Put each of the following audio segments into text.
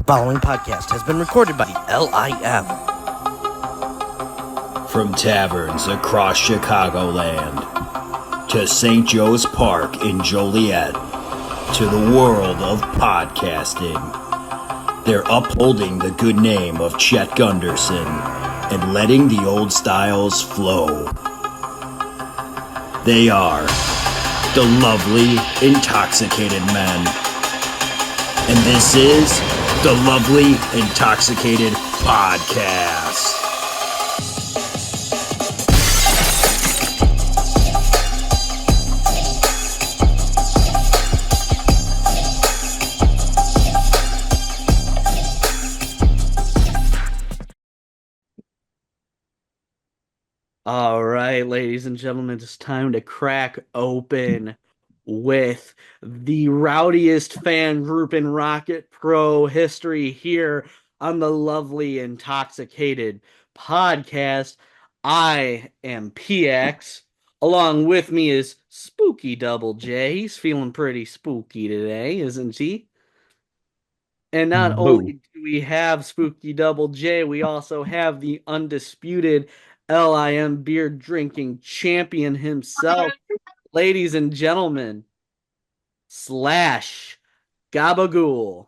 following podcast has been recorded by LIM. From taverns across Chicagoland to St. Joe's Park in Joliet to the world of podcasting, they're upholding the good name of Chet Gunderson and letting the old styles flow. They are the lovely Intoxicated Men. And this is the Lovely Intoxicated Podcast. All right, ladies and gentlemen, it's time to crack open with the rowdiest fan group in Rocket Pro history here on the Lovely Intoxicated Podcast. I am PX. Along with me is Spooky Double J. He's feeling pretty spooky today, isn't he? And not only do we have Spooky Double J, we also have the undisputed LIM beer drinking champion himself, ladies and gentlemen, Slash Gabagool.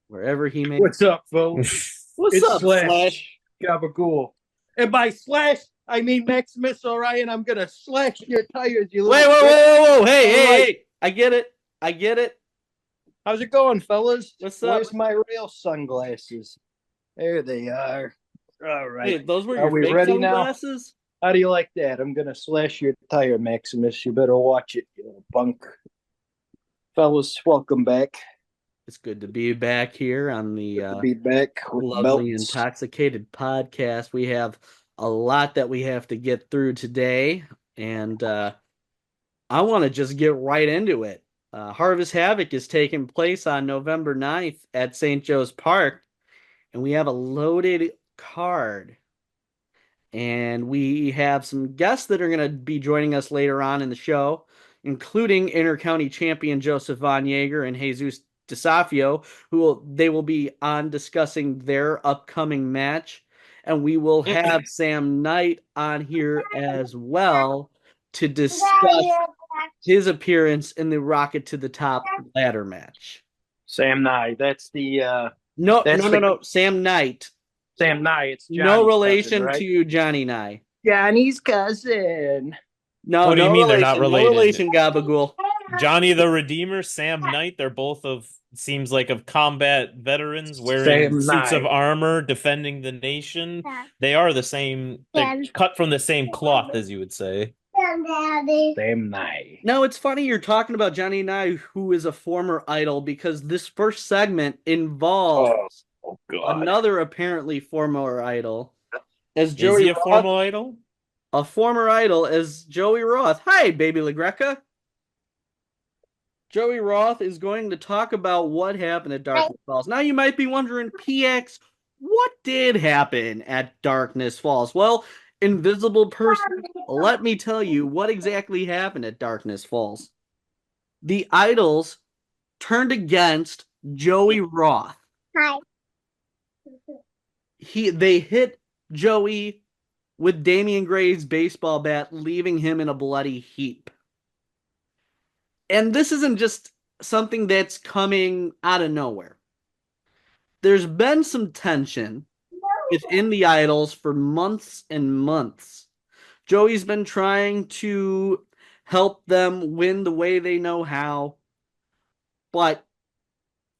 Wherever he may. What's up, folks? What's up, Slash Gabagool. And by Slash, I mean Maximus Orion. I'm gonna slash your tires, you Wait, little whoa. Hey. I get it. How's it going, fellas? What's up? Where's my real sunglasses? There they are. All right. Wait, those were Are your we fake ready now? sunglasses? How do you like that? I'm gonna slash your tire, Maximus. You better watch it, you little punk. Fellas, welcome back. It's good to be back here on the Be back with Lovely belts. Intoxicated Podcast. We have a lot that we have to get through today, and I want to just get right into it. Harvest Havoc is taking place on November 9th at St. Joe's Park, and we have a loaded card. And we have some guests that are going to be joining us later on in the show, including Intercounty champion Joseph Von Jager and Jesus DeSafio, they will be on discussing their upcoming match. And we will have Sam Knight on here as well to discuss his appearance in the Rocket to the Top ladder match. Sam Nye. That's the No, That's Sam Knight. Sam Nye. It's Johnny's No relation cousin, right? to Johnny Nye. Johnny's cousin. No, What do you mean they're not related? No relation, Gabagool. Johnny the Redeemer, Sam Knight, they're both seems like of combat veterans wearing Sam suits of Knight. armor, defending the nation. They are the same, they're cut from the same cloth, as you would say. Sam Nye. No, it's funny you're talking about Johnny Nye, who is a former Idol, because this first segment involves Oh God. another apparently former Idol. As Is Joey he a Roth, former idol? a former Idol as Joey Roth. Hi, baby LaGreca. Joey Roth is going to talk about what happened at Darkness Falls. Now you might be wondering, PX, what did happen at Darkness Falls? Well, invisible person, let me tell you what exactly happened at Darkness Falls. The Idols turned against Joey Roth. Hi. They hit Joey with Damian Gray's baseball bat, leaving him in a bloody heap. And this isn't just something that's coming out of nowhere. There's been some tension within the Idols for months and months. Joey's been trying to help them win the way they know how, but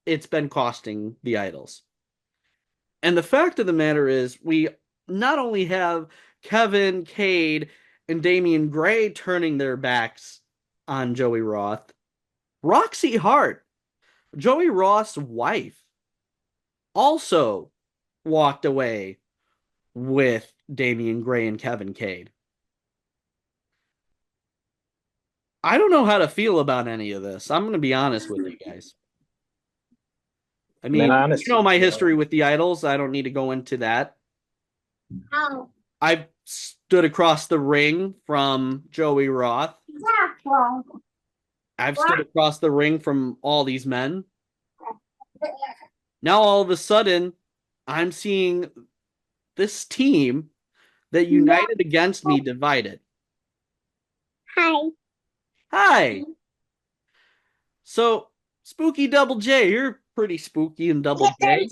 it's been costing the Idols. And the fact of the matter is, we not only have Kevin, Cade, and Damian Gray turning their backs on Joey Roth, Roxy Hart, Joey Roth's wife, also walked away with Damian Gray and Kevin Cade. I don't know how to feel about any of this. I'm going to be honest with you guys. I mean, honestly, you know my history with the Idols. I don't need to go into that. Oh. I've stood across the ring from Joey Roth. I've stood across the ring from all these men. Now all of a sudden, I'm seeing this team that united against me divided. Hi. Hi. So, Spooky Double J, you're pretty spooky and Double J.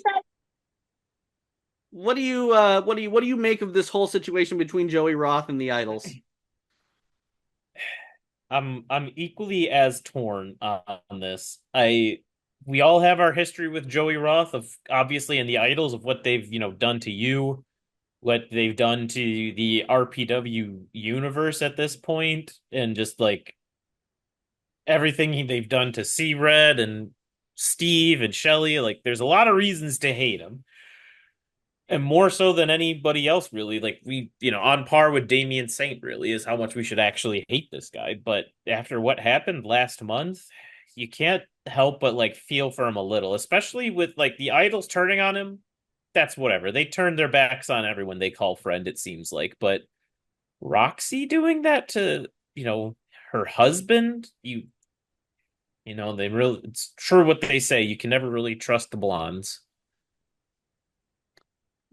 What do you make of this whole situation between Joey Roth and the Idols? I'm equally as torn on this. We all have our history with Joey Roth of obviously and the Idols of what they've, done to you, what they've done to the RPW universe at this point, and just like everything they've done to C-Red and Steve and Shelly. Like, there's a lot of reasons to hate him. And more so than anybody else, really. Like, on par with Damian Saint, really, is how much we should actually hate this guy. But after what happened last month, you can't help but, like, feel for him a little, especially with, like, the Idols turning on him. That's whatever. They turned their backs on everyone they call friend, it seems like. But Roxy doing that to, her husband, it's true what they say. You can never really trust the blondes.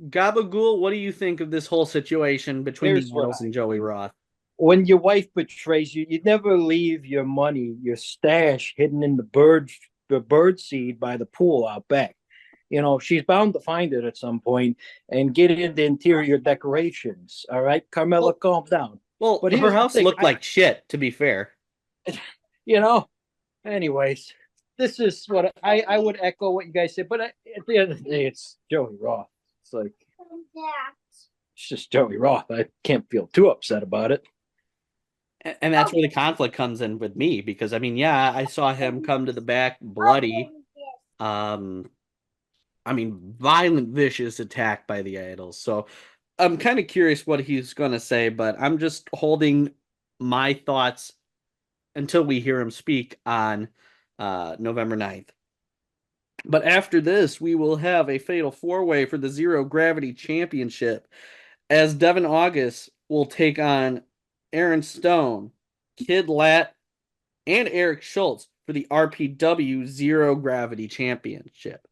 Gabagool, what do you think of this whole situation between Here's the what Idols and Joey Roth? When your wife betrays you, you never leave your money, your stash hidden in the bird seed by the pool out back. She's bound to find it at some point and get into interior decorations. All right, Carmela, calm down. Well, But her here's the house thing, looked like shit, to be fair. Anyways, this is what I would echo what you guys said. But at the end of the day, it's Joey Roth. It's like, it's just Joey Roth. I can't feel too upset about it. And that's where the conflict comes in with me because, I mean, yeah, I saw him come to the back bloody. Violent, vicious attack by the Idols. So I'm kind of curious what he's going to say, but I'm just holding my thoughts until we hear him speak on November 9th. But after this, we will have a fatal four-way for the Zero Gravity Championship as Devin August will take on Aaron Stone, Kid Lat, and Eric Schultz for the RPW Zero Gravity Championship.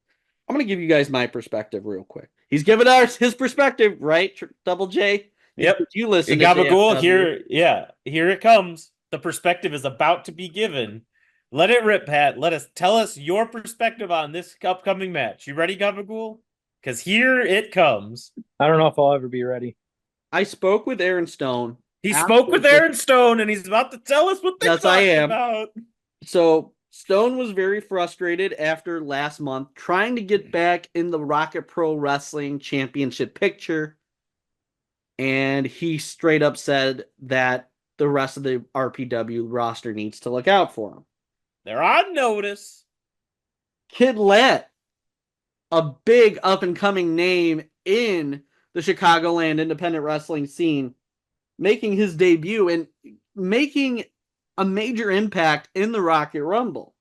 I'm going to give you guys my perspective real quick. He's giving us his perspective, right? Double J? Yep. You listen to Gabagool, JFW. here it comes. The perspective is about to be given. Let it rip, Pat. Tell us your perspective on this upcoming match. You ready, Gabagool? Because here it comes. I don't know if I'll ever be ready. I spoke with Aaron Stone. He spoke with Aaron Stone, and he's about to tell us what they Yes, I am. about. So Stone was very frustrated after last month trying to get back in the Rocket Pro Wrestling Championship picture. And he straight up said that the rest of the RPW roster needs to look out for him. They're on notice. Kid Lat, a big up-and-coming name in the Chicagoland independent wrestling scene, making his debut and making a major impact in the Rocket Rumble.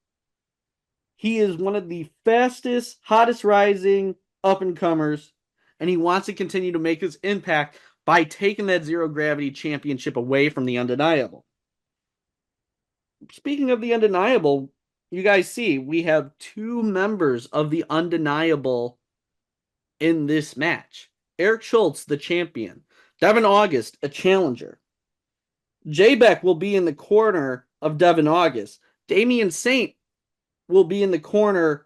He is one of the fastest, hottest rising up-and-comers, and he wants to continue to make his impact by taking that Zero Gravity Championship away from the Undeniable. Speaking of the Undeniable, you guys see we have two members of the Undeniable in this match. Eric Schultz, the champion. Devin August, a challenger. J-Beck will be in the corner of Devin August. Damian Saint will be in the corner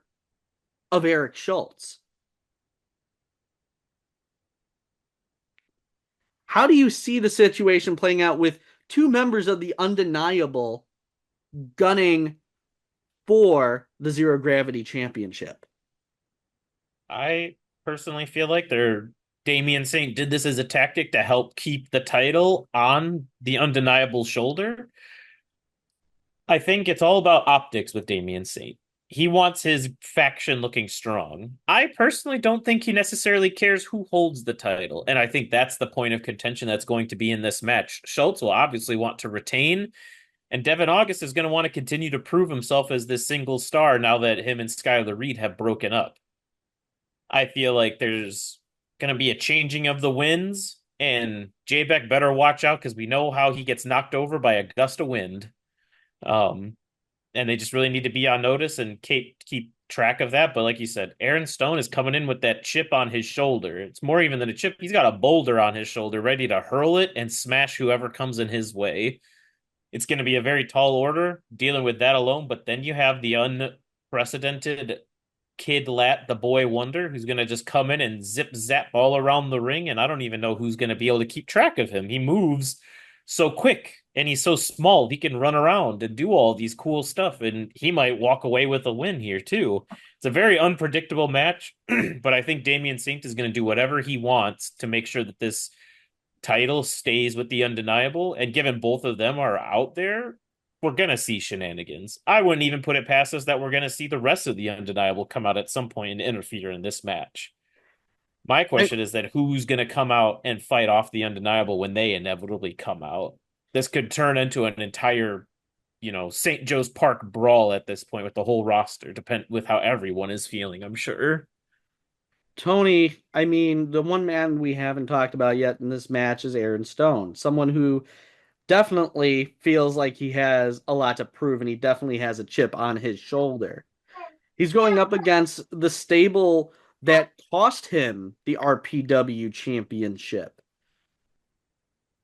of Eric Schultz. How do you see the situation playing out with two members of the Undeniable gunning for the Zero Gravity Championship? I personally feel like Damian Saint did this as a tactic to help keep the title on the Undeniable shoulder. I think it's all about optics with Damian Saint. He wants his faction looking strong. I personally don't think he necessarily cares who holds the title, and I think that's the point of contention that's going to be in this match. Schultz will obviously want to retain, and Devin August is going to want to continue to prove himself as this single star now that him and Skylar Reed have broken up. I feel like there's going to be a changing of the winds, and J-Beck better watch out because we know how he gets knocked over by a gust of wind. And they just really need to be on notice and keep track of that. But like you said, Aaron Stone is coming in with that chip on his shoulder. It's more even than a chip. He's got a boulder on his shoulder ready to hurl it and smash whoever comes in his way. It's going to be a very tall order dealing with that alone. But then you have the unprecedented Kid Lat, the boy wonder, who's going to just come in and zip zap all around the ring. And I don't even know who's going to be able to keep track of him. He moves so quick and he's so small. He can run around and do all these cool stuff. And he might walk away with a win here, too. It's a very unpredictable match, but I think Damian Saint is going to do whatever he wants to make sure that this title stays with the Undeniable. And given both of them are out there, we're going to see shenanigans. I wouldn't even put it past us that we're going to see the rest of the Undeniable come out at some point and interfere in this match. My question is that who's going to come out and fight off the Undeniable when they inevitably come out? This could turn into an entire, St. Joe's Park brawl at this point with the whole roster, with how everyone is feeling, I'm sure. Tony, I mean, the one man we haven't talked about yet in this match is Aaron Stone, someone who definitely feels like he has a lot to prove, and he definitely has a chip on his shoulder. He's going up against the stable that cost him the RPW championship.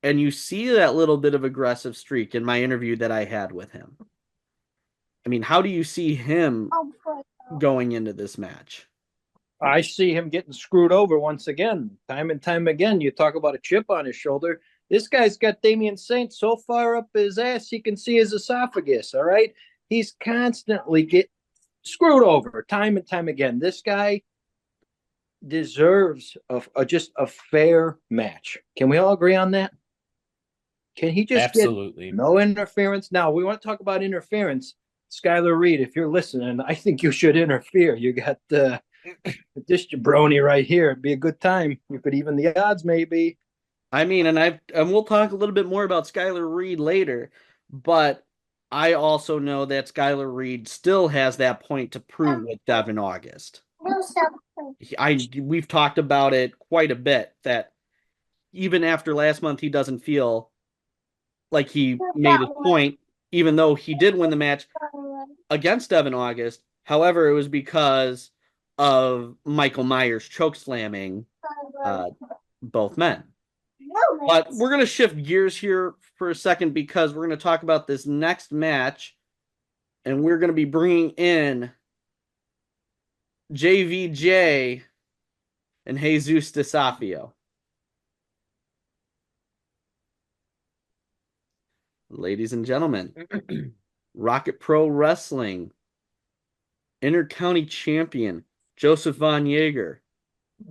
And you see that little bit of aggressive streak in my interview that I had with him. I mean, how do you see him going into this match? I see him getting screwed over once again, time and time again. You talk about a chip on his shoulder. This guy's got Damian Saint so far up his ass he can see his esophagus, all right? He's constantly get screwed over time and time again. This guy deserves just a fair match. Can we all agree on that? Can he just Absolutely get no interference? Now, we want to talk about interference. Skylar Reed, if you're listening, I think you should interfere. You got this jabroni right here. It'd be a good time. You could even the odds, maybe. I mean, and we'll talk a little bit more about Skylar Reed later, but I also know that Skylar Reed still has that point to prove with Devin August. We've talked about it quite a bit, that even after last month, he doesn't feel like he made his point, even though he did win the match against Devin August. However, it was because of Michael Myers chokeslamming both men. But we're going to shift gears here for a second because we're going to talk about this next match, and we're going to be bringing in JVJ and Jesus DeSafio. Ladies and gentlemen, Rocket Pro Wrestling Intercounty champion Joseph von Jager.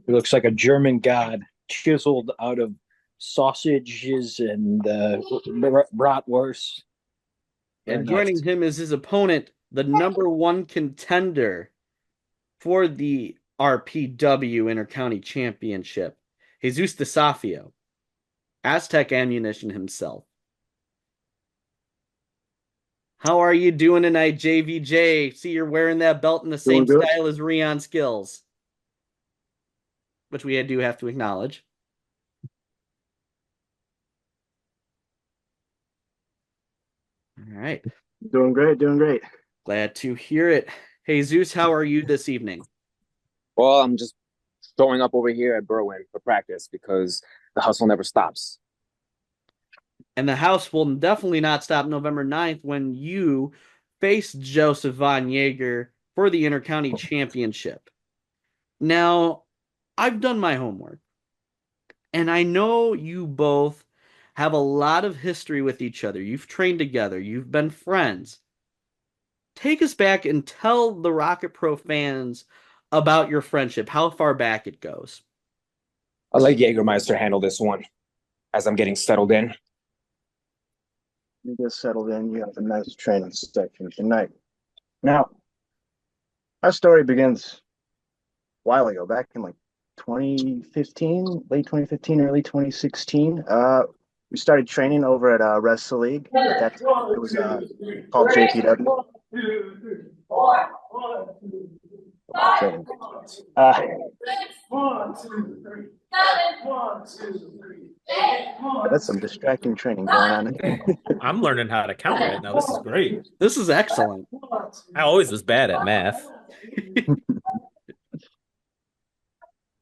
He looks like a German god chiseled out of sausages and bratwurst. And joining him is his opponent, the number one contender for the RPW Intercounty Championship, Jesus DeSafio, Aztec Ammunition himself. How are you doing tonight, JVJ? See, you're wearing that belt in the same style as Rion Skills, which we do have to acknowledge. All right. Doing great. Glad to hear it. Jesus, how are you this evening? Well, I'm just showing up over here at Berwyn for practice because the hustle never stops. And the house will definitely not stop November 9th when you face Joseph von Jager for the Intercounty Championship. Now, I've done my homework, and I know you both have a lot of history with each other. You've trained together. You've been friends. Take us back and tell the Rocket Pro fans about your friendship, how far back it goes. I'll let Jägermeister handle this one as I'm getting settled in. You get settled in, you have a nice training section tonight. Now, our story begins a while ago, back in like 2015, late 2015, early 2016. We started training over at Wrestle League. At that time, it was called JPW. Training. That's some distracting training going on. I'm learning how to count right now. This is great. This is excellent. I always was bad at math.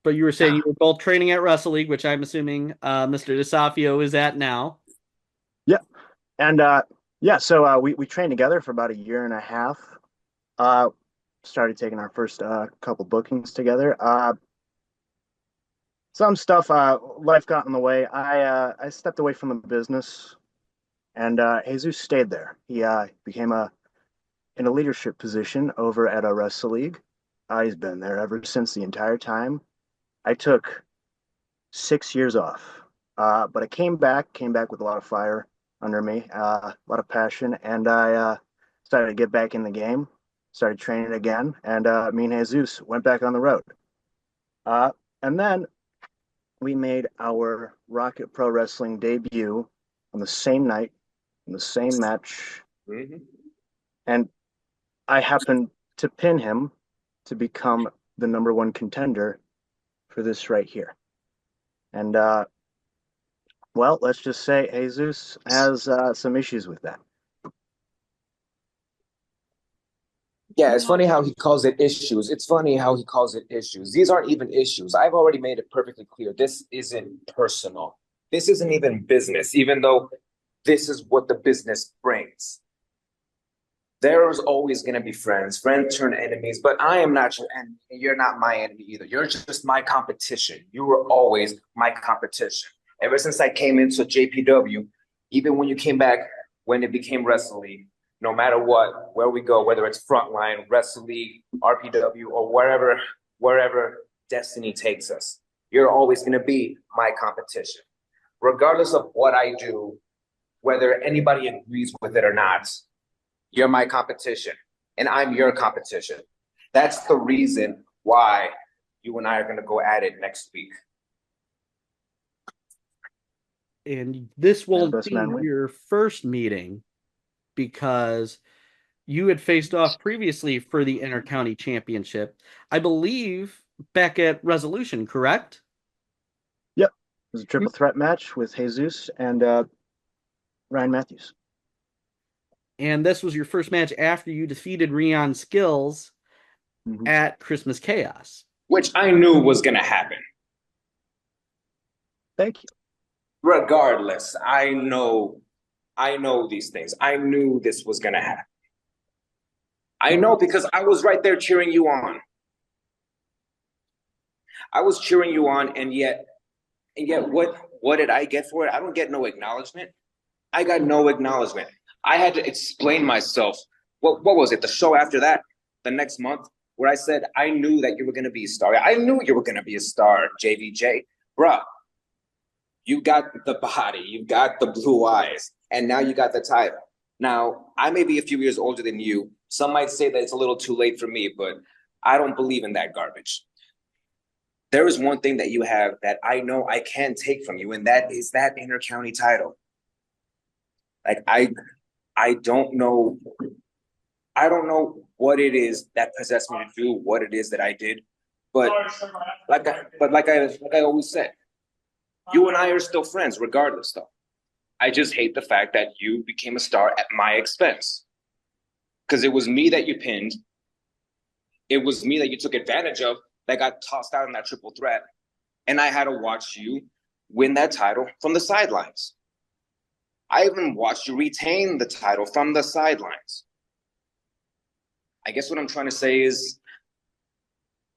But you were saying you were both training at Wrestle League, which I'm assuming Mr. DeSafio is at now. Yeah. And so we trained together for about a year and a half. Started taking our first couple bookings together. Some stuff, life got in the way. I stepped away from the business, and Jesus stayed there. He became in a leadership position over at a Wrestle League. He's been there ever since the entire time. I took 6 years off, but I came back with a lot of fire under me, a lot of passion, and I started to get back in the game, started training again, and me and Jesus went back on the road. And then we made our Rocket Pro Wrestling debut on the same night, in the same match, and I happened to pin him to become the number one contender for this right here. And well, let's just say Jesus has some issues with that. Yeah, it's funny how he calls it issues. It's funny how he calls it issues. These aren't even issues. I've already made it perfectly clear. This isn't personal. This isn't even business, even though this is what the business brings. There's always going to be friends turn enemies, but I am not your enemy. You're not my enemy either. You're just my competition. You were always my competition. Ever since I came into JPW, even when you came back, when it became Wrestle League, no matter what, where we go, whether it's Frontline, Wrestle League, RPW, or wherever destiny takes us, you're always going to be my competition. Regardless of what I do, whether anybody agrees with it or not, you're my competition, and I'm your competition. That's the reason why you and I are going to go at it next week. And this won't be your first meeting, because you had faced off previously for the Intercounty Championship, I believe, back at Resolution, correct? Yep. It was a triple threat match with Jesus and Ryan Matthews. And this was your first match after you defeated Rion Skills at Christmas Chaos. Which I knew was going to happen. Thank you. Regardless, I know these things. I knew this was going to happen. I know because I was right there cheering you on. I was cheering you on, and yet what did I get for it? I don't get no acknowledgement. I got no acknowledgement. I had to explain myself. What was it? The show after that, the next month, where I said, I knew that you were going to be a star. I knew you were going to be a star, JVJ. Bruh, you got the body, you got the blue eyes, and now you got the title. Now, I may be a few years older than you. Some might say that it's a little too late for me, but I don't believe in that garbage. There is one thing that you have that I know I can take from you, and that is that Intercounty title. Like, I don't know what it is that possessed me to do what it is that I did, but like I always said, you and I are still friends regardless, though. I just hate the fact that you became a star at my expense, because it was me that you pinned. It was me that you took advantage of, that got tossed out in that triple threat, and I had to watch you win that title from the sidelines. I even watched you retain the title from the sidelines. I guess what I'm trying to say is,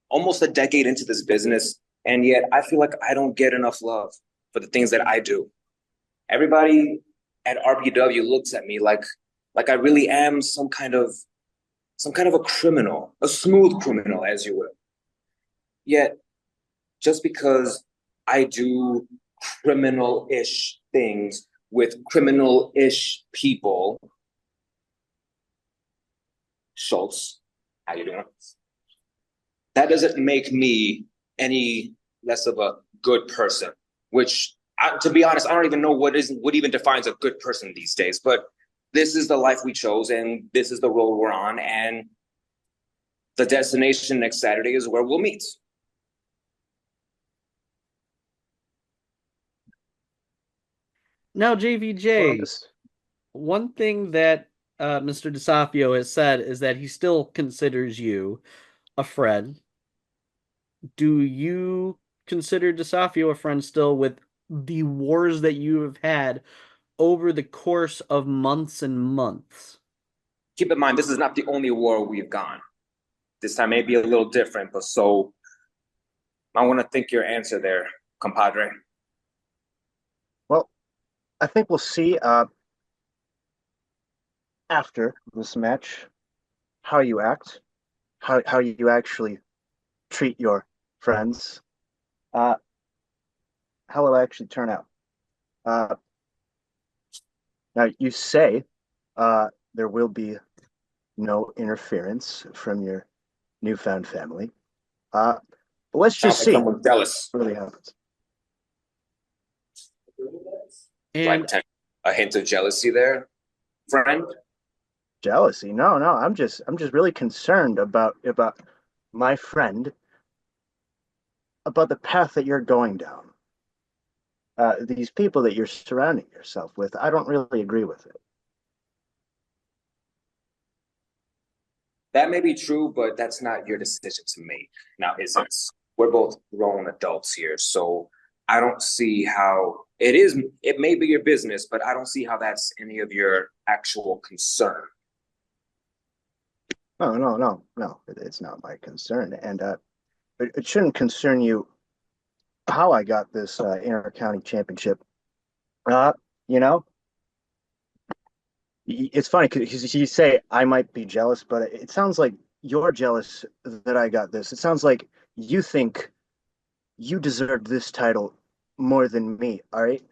almost a decade into this business, and yet I feel like I don't get enough love for the things that I do. Everybody at RPW looks at me like I really am some kind of a criminal, a smooth criminal, as you will. Yet, just because I do criminal-ish things with criminal-ish people, Schultz, how you doing? That doesn't make me any less of a good person, which, to be honest, I don't even know what even defines a good person these days, but this is the life we chose, and this is the road we're on, and the destination next Saturday is where we'll meet. Now, JVJ, one thing that Mr. DeSafio has said is that he still considers you a friend. Do you consider DeSafio a friend still with the wars that you have had over the course of months and months? Keep in mind, this is not the only war we've gone. This time may be a little different, but so I want to think your answer there, compadre. Well, I think we'll see after this match how you act, how you actually treat your friends, how it'll actually turn out. Now, you say there will be no interference from your newfound family. But let's just see Someone's jealous. what really happens. And Like a hint of jealousy there, friend. Jealousy? No, I'm just really concerned about my friend, about the path that you're going down. These people that you're surrounding yourself with, I don't really agree with it. That may be true, but that's not your decision to make. Now, is it? We're both grown adults here, so I don't see how it is. It may be your business, but I don't see how that's any of your actual concern. No. It's not my concern, and it shouldn't concern you how I got this Intercounty championship. You know, it's funny because you say I might be jealous, but it sounds like you're jealous that I got this. It sounds like you think you deserved this title more than me. All right,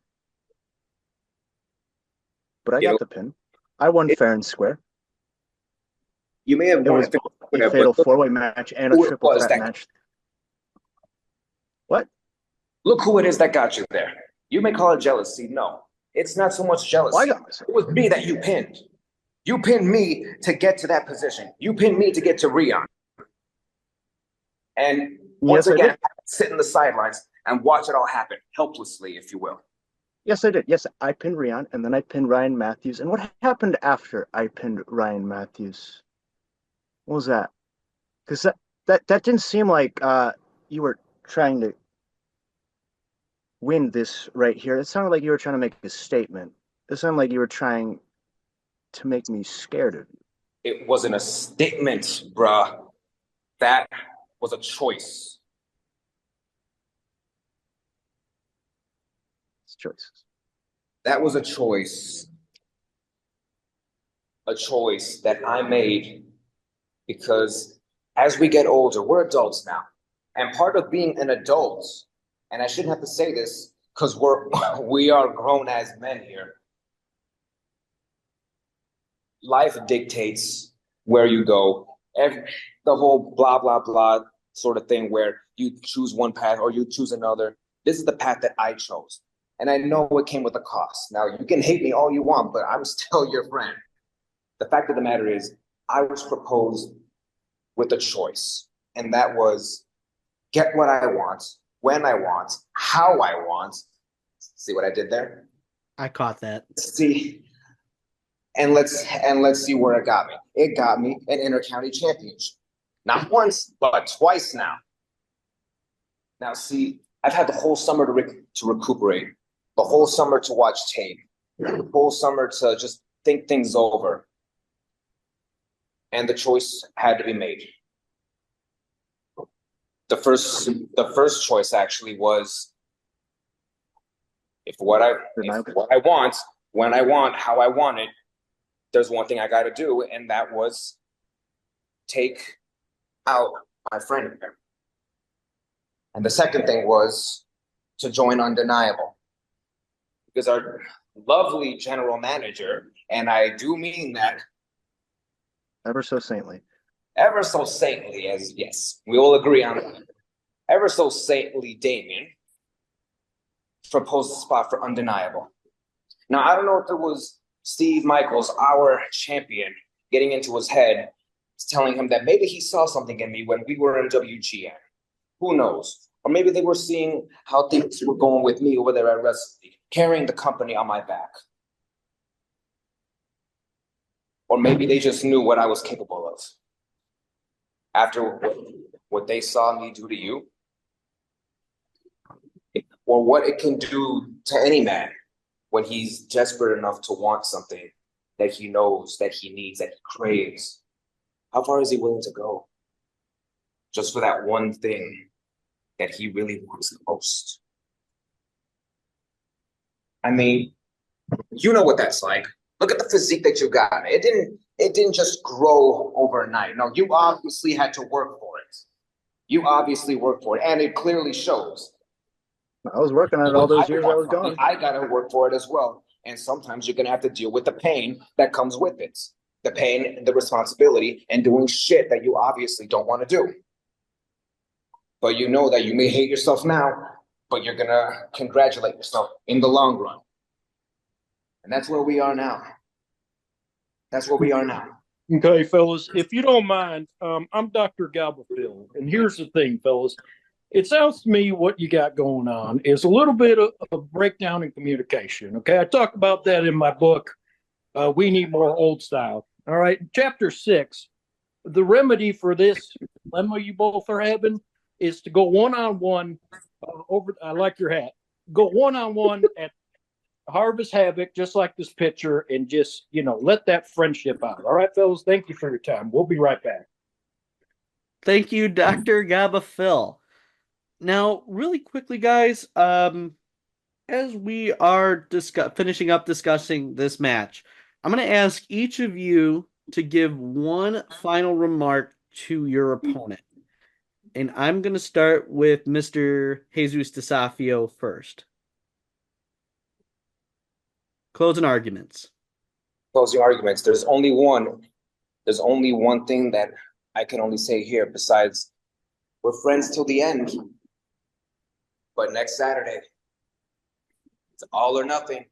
but I got the pin. I won fair and square. You may have It won was a fatal four-way match and a triple threat match. What? Look who it is that got you there. You may call it jealousy. No, it's not so much jealousy. It was me that you pinned. You pinned me to get to that position. You pinned me to get to Rion. And once again, sit in the sidelines and watch it all happen, helplessly, if you will. Yes, I did. Yes, I pinned Rion, and then I pinned Ryan Matthews. And what happened after I pinned Ryan Matthews? What was that? Because that didn't seem like you were trying to win this right here. It sounded like you were trying to make a statement. It sounded like you were trying to make me scared of you. It wasn't a statement, bruh. That was a choice. It's choices. That was a choice. A choice that I made because as we get older, we're adults now. And part of being an adult, and I shouldn't have to say this because we are grown as men here. Life dictates where you go. The whole blah, blah, blah sort of thing where you choose one path or you choose another. This is the path that I chose. And I know it came with a cost. Now, you can hate me all you want, but I'm still your friend. The fact of the matter is, I was proposed with a choice. And that was get what I want, when I want, how I want. See what I did there? I caught that. See, and let's see where it got me. It got me an Intercounty championship. Not once, but twice now. Now, see, I've had the whole summer to recuperate, the whole summer to watch tape, the whole summer to just think things over. And the choice had to be made. The first choice actually was if what I want, when I want, how I want it, there's one thing I got to do, and that was take out my friend here. And the second thing was to join Undeniable. Because our lovely general manager, and I do mean that ever so saintly, as yes, we will agree on that. Ever so saintly Damien proposed a spot for Undeniable. Now, I don't know if it was Steve Michaels, our champion, getting into his head, telling him that maybe he saw something in me when we were in WGN. Who knows? Or maybe they were seeing how things were going with me over there at Wrestling, carrying the company on my back. Or maybe they just knew what I was capable of. After what they saw me do to you, or what it can do to any man when he's desperate enough to want something that he knows, that he needs, that he craves. How far is he willing to go? Just for that one thing that he really wants the most. I mean, you know what that's like. Look at the physique that you got. It didn't just grow overnight. No, you obviously had to work for it. You obviously worked for it, and it clearly shows. I was working on it all those years I was gone. I gotta work for it as well. And sometimes you're gonna have to deal with the pain that comes with it. The pain, the responsibility, and doing shit that you obviously don't want to do. But you know that you may hate yourself now, but you're gonna congratulate yourself in the long run. And that's where we are now. That's where we are now. Okay, fellas, if you don't mind, I'm Dr. Gabaphil, and here's the thing, fellas. It sounds to me what you got going on is a little bit of a breakdown in communication. Okay, I talk about that in my book, We Need More Old Style. All right, chapter 6, the remedy for this dilemma you both are having is to go one-on-one over, I like your hat, go one-on-one at Harvest Havoc, just like this picture, and just, let that friendship out. All right, fellas, thank you for your time. We'll be right back. Thank you, Dr. Gabaphil. Now, really quickly, guys, as we are finishing up discussing this match, I'm going to ask each of you to give one final remark to your opponent. And I'm going to start with Mr. Jesus DeSafio first. Closing arguments. Closing arguments. There's only one thing that I can only say here besides we're friends till the end. But next Saturday, it's all or nothing.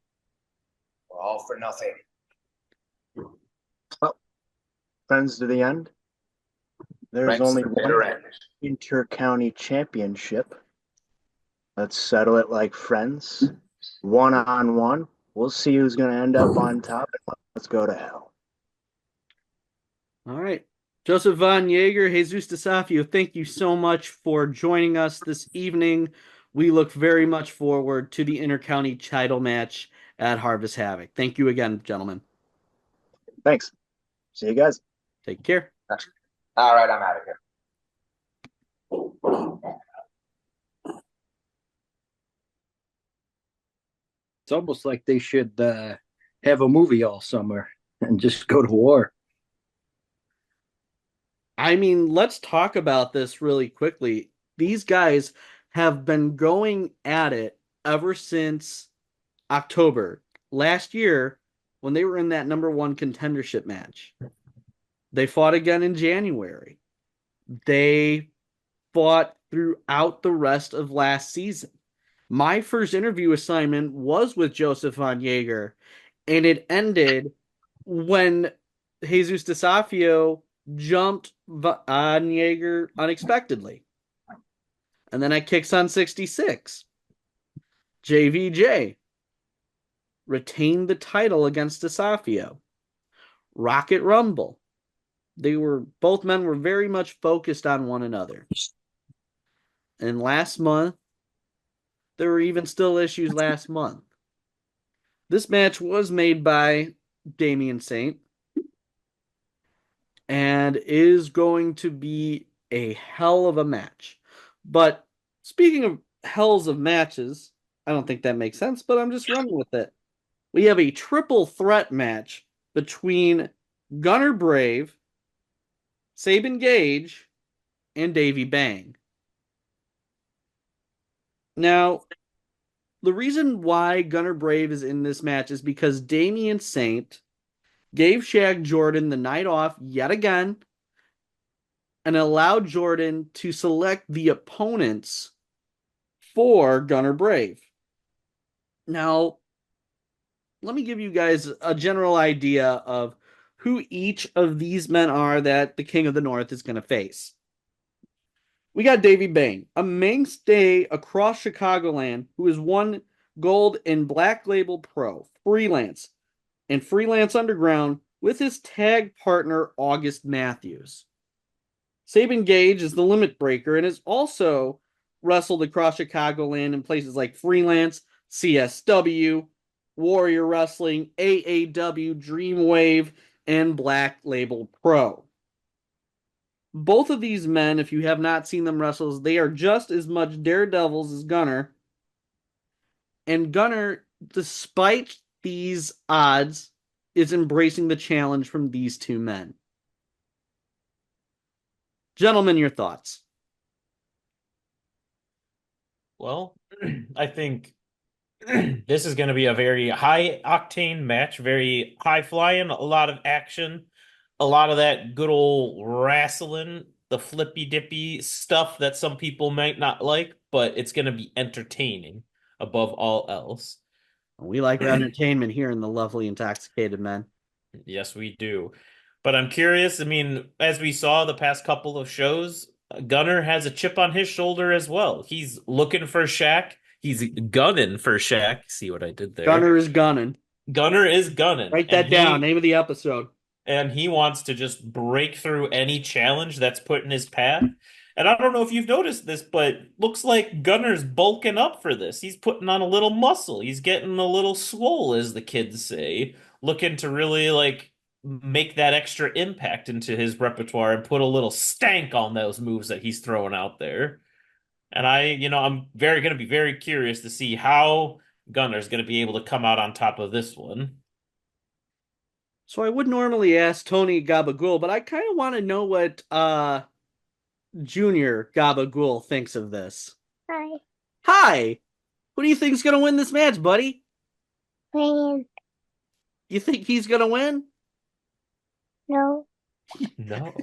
We're all for nothing. Well, friends to the end. There's Friends only to the bitter one end. Intercounty championship. Let's settle it like friends. One-on-one. We'll see who's going to end up on top. Let's go to hell. All right. Joseph Von Jager, Jesus DeSafio, thank you so much for joining us this evening. We look very much forward to the Intercounty title match at Harvest Havoc. Thank you again, gentlemen. Thanks. See you guys. Take care. All right, I'm out of here. It's almost like they should have a movie all summer and just go to war. I mean, let's talk about this really quickly. These guys have been going at it ever since October last year when they were in that #1 contendership match. They fought again in January. They fought throughout the rest of last season. My first interview assignment was with Joseph Von Jager, and it ended when Jesus DeSafio jumped on Jager unexpectedly. And then at Kicks on 66, JVJ retained the title against DeSafio. Rocket Rumble. Both men were very much focused on one another. And last month, there were even still issues last month. This match was made by Damian Saint and is going to be a hell of a match. But speaking of hells of matches, I don't think that makes sense, but I'm just running with it. We have a triple threat match between Gunner Brave, Sabin Gage, and Davey Bang. Now, the reason why Gunner Brave is in this match is because Damian Saint gave Shaq Jordan the night off yet again and allowed Jordan to select the opponents for Gunner Brave. Now, let me give you guys a general idea of who each of these men are that the King of the North is going to face. We got Davey Bang, a mainstay across Chicagoland who has won gold in Black Label Pro, Freelance, and Freelance Underground with his tag partner August Matthews. Saban Gage is the limit breaker and has also wrestled across Chicagoland in places like Freelance, CSW, Warrior Wrestling, AAW, Dreamwave, and Black Label Pro. Both of these men, if you have not seen them wrestle, they are just as much daredevils as Gunner. And Gunner, despite these odds, is embracing the challenge from these two men. Gentlemen, your thoughts? Well, I think this is going to be a very high octane match, very high flying, a lot of action, a lot of that good old wrestling, the flippy dippy stuff that some people might not like, but it's going to be entertaining above all else. We like entertainment here in the lovely Intoxicated Men. Yes, we do. But I'm curious, I mean, as we saw the past couple of shows, Gunner has a chip on his shoulder as well. He's looking for Shaq. He's gunning for Shaq. See what I did there? Gunner is gunning. Gunner is gunning. Write that down. Name of the episode. And he wants to just break through any challenge that's put in his path. And I don't know if you've noticed this, but looks like Gunner's bulking up for this. He's putting on a little muscle. He's getting a little swole, as the kids say, looking to really like make that extra impact into his repertoire and put a little stank on those moves that he's throwing out there. And I'm going to be very curious to see how Gunner's going to be able to come out on top of this one. So I would normally ask Tony Gabagool, but I kind of want to know what Junior Gabagool thinks of this. Hi. Hi. Who do you think's going to win this match, buddy? Ryan. You think he's going to win? No. No.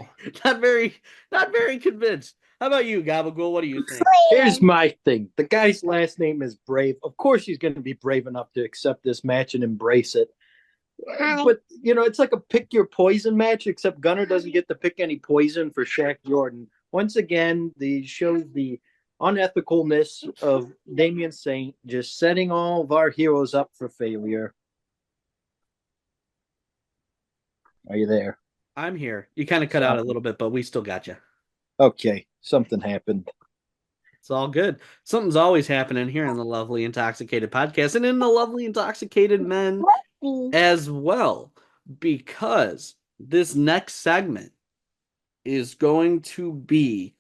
Not very convinced. How about you, Gabagool? What do you think? Here's my thing. The guy's last name is Brave. Of course he's going to be brave enough to accept this match and embrace it. Hi. But, it's like a pick your poison match, except Gunner doesn't get to pick any poison for Shaq Jordan. Once again, shows the unethicalness of Damian Saint just setting all of our heroes up for failure. Are you there? I'm here. You kind of cut out a little bit, but we still got you. Okay, something happened. It's all good. Something's always happening here in the Lovely Intoxicated podcast and in the Lovely Intoxicated Men as well, because this next segment is going to be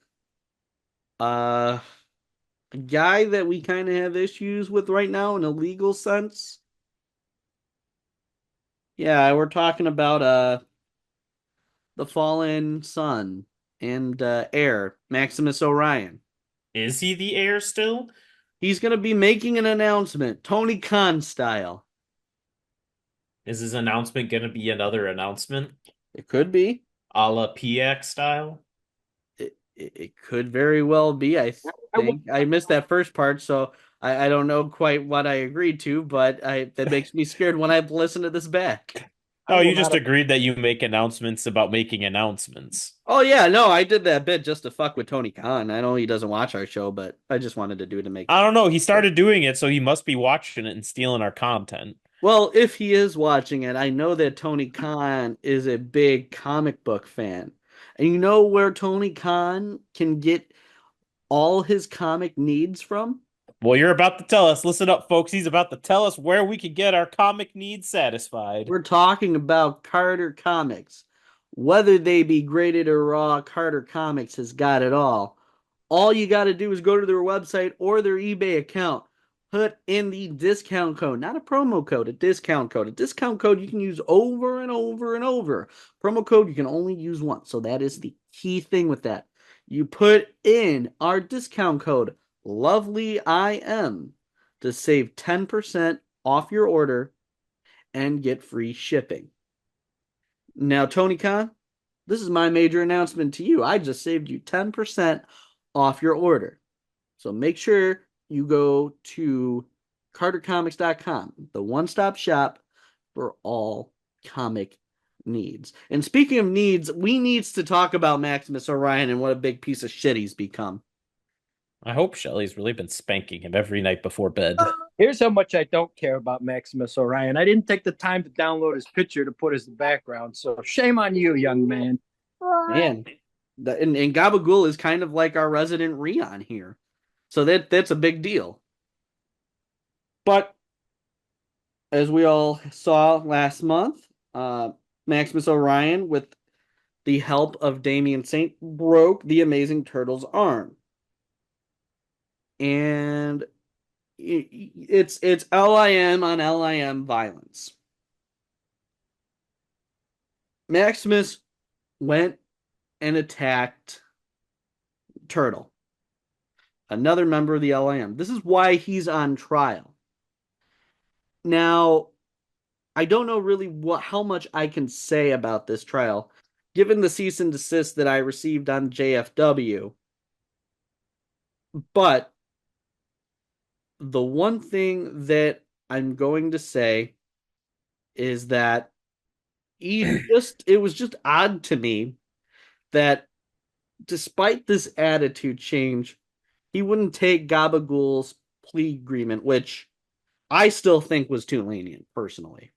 a guy that we kind of have issues with right now in a legal sense. Yeah, we're talking about the fallen son and heir, Maximus Orion. Is he the heir still? He's going to be making an announcement, Tony Khan style. Is his announcement going to be another announcement? It could be. A la PX style? It could very well be, I think. I missed that first part, so I don't know quite what I agreed to, but that makes me scared when I listen to this back. Oh, you just agreed that you make announcements about making announcements. Oh, yeah, no, I did that bit just to fuck with Tony Khan. I know he doesn't watch our show, but I just wanted to do it to make... I don't know, he started doing it, so he must be watching it and stealing our content. Well, if he is watching it, I know that Tony Khan is a big comic book fan. And you know where Tony Khan can get all his comic needs from? Well, you're about to tell us. Listen up, folks. He's about to tell us where we can get our comic needs satisfied. We're talking about Carter Comics. Whether they be graded or raw, Carter Comics has got it all. All you got to do is go to their website or their eBay account. Put in the discount code, not a promo code, a discount code. A discount code you can use over and over and over. Promo code you can only use once. So that is the key thing with that. You put in our discount code, LovelyIM, to save 10% off your order and get free shipping. Now, Tony Khan, this is my major announcement to you. I just saved you 10% off your order. So make sure you go to cartercomics.com, the one-stop shop for all comic needs. And speaking of needs, we needs to talk about Maximus Orion and what a big piece of shit he's become. I hope Shelley's really been spanking him every night before bed. Here's how much I don't care about Maximus Orion. I didn't take the time to download his picture to put as the background, so shame on you, young man. Man, and Gabagool is kind of like our resident Rion here. So that's a big deal. But as we all saw last month, Maximus Orion, with the help of Damian Saint, broke the Amazing Turtle's arm. And it's LIM on LIM violence. Maximus went and attacked Turtle, another member of the LIM. This is why he's on trial. Now, I don't know really how much I can say about this trial, given the cease and desist that I received on JFW. But the one thing that I'm going to say is that it was just odd to me that despite this attitude change, he wouldn't take Gabagool's plea agreement, which I still think was too lenient, personally.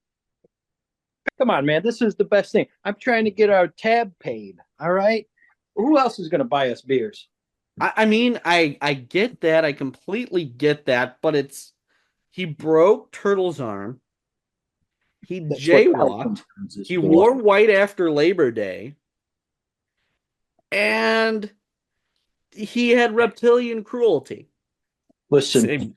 Come on, man. This is the best thing. I'm trying to get our tab paid. All right. Who else is going to buy us beers? I mean, I get that. I completely get that. But he broke Turtle's arm. He jaywalked. He wore white after Labor Day. And he had reptilian cruelty. Listen.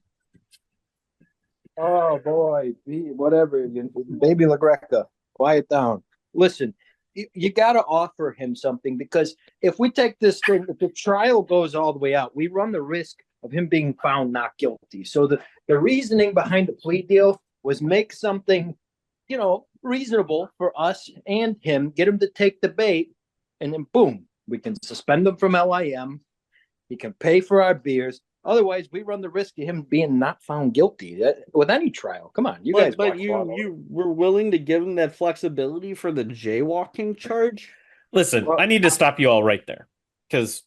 Oh, boy. Whatever. Baby LaGreca, quiet down. Listen, you got to offer him something, because if we take this thing, if the trial goes all the way out, we run the risk of him being found not guilty. So the reasoning behind the plea deal was make something, reasonable for us and him, get him to take the bait, and then boom, we can suspend him from LIM. He can pay for our beers. Otherwise, we run the risk of him being not found guilty with any trial. Come on, you guys. But you were willing to give him that flexibility for the jaywalking charge? Listen, I need to stop you all right there, because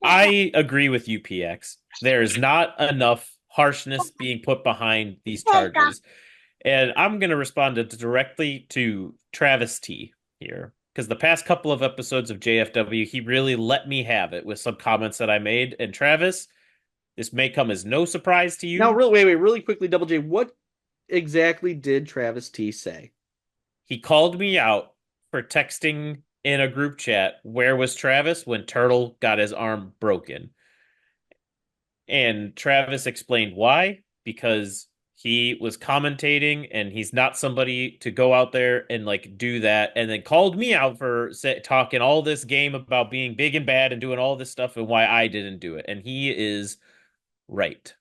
I agree with UPX. There is not enough harshness being put behind these charges. And I'm going to respond directly to Travis T here, because the past couple of episodes of JFW, he really let me have it with some comments that I made. And Travis, this may come as no surprise to you. Now, really quickly, Double J, what exactly did Travis T say? He called me out for texting in a group chat, where was Travis when Turtle got his arm broken? And Travis explained why, because he was commentating and he's not somebody to go out there and do that, and then called me out for talking all this game about being big and bad and doing all this stuff and why I didn't do it. And he is right.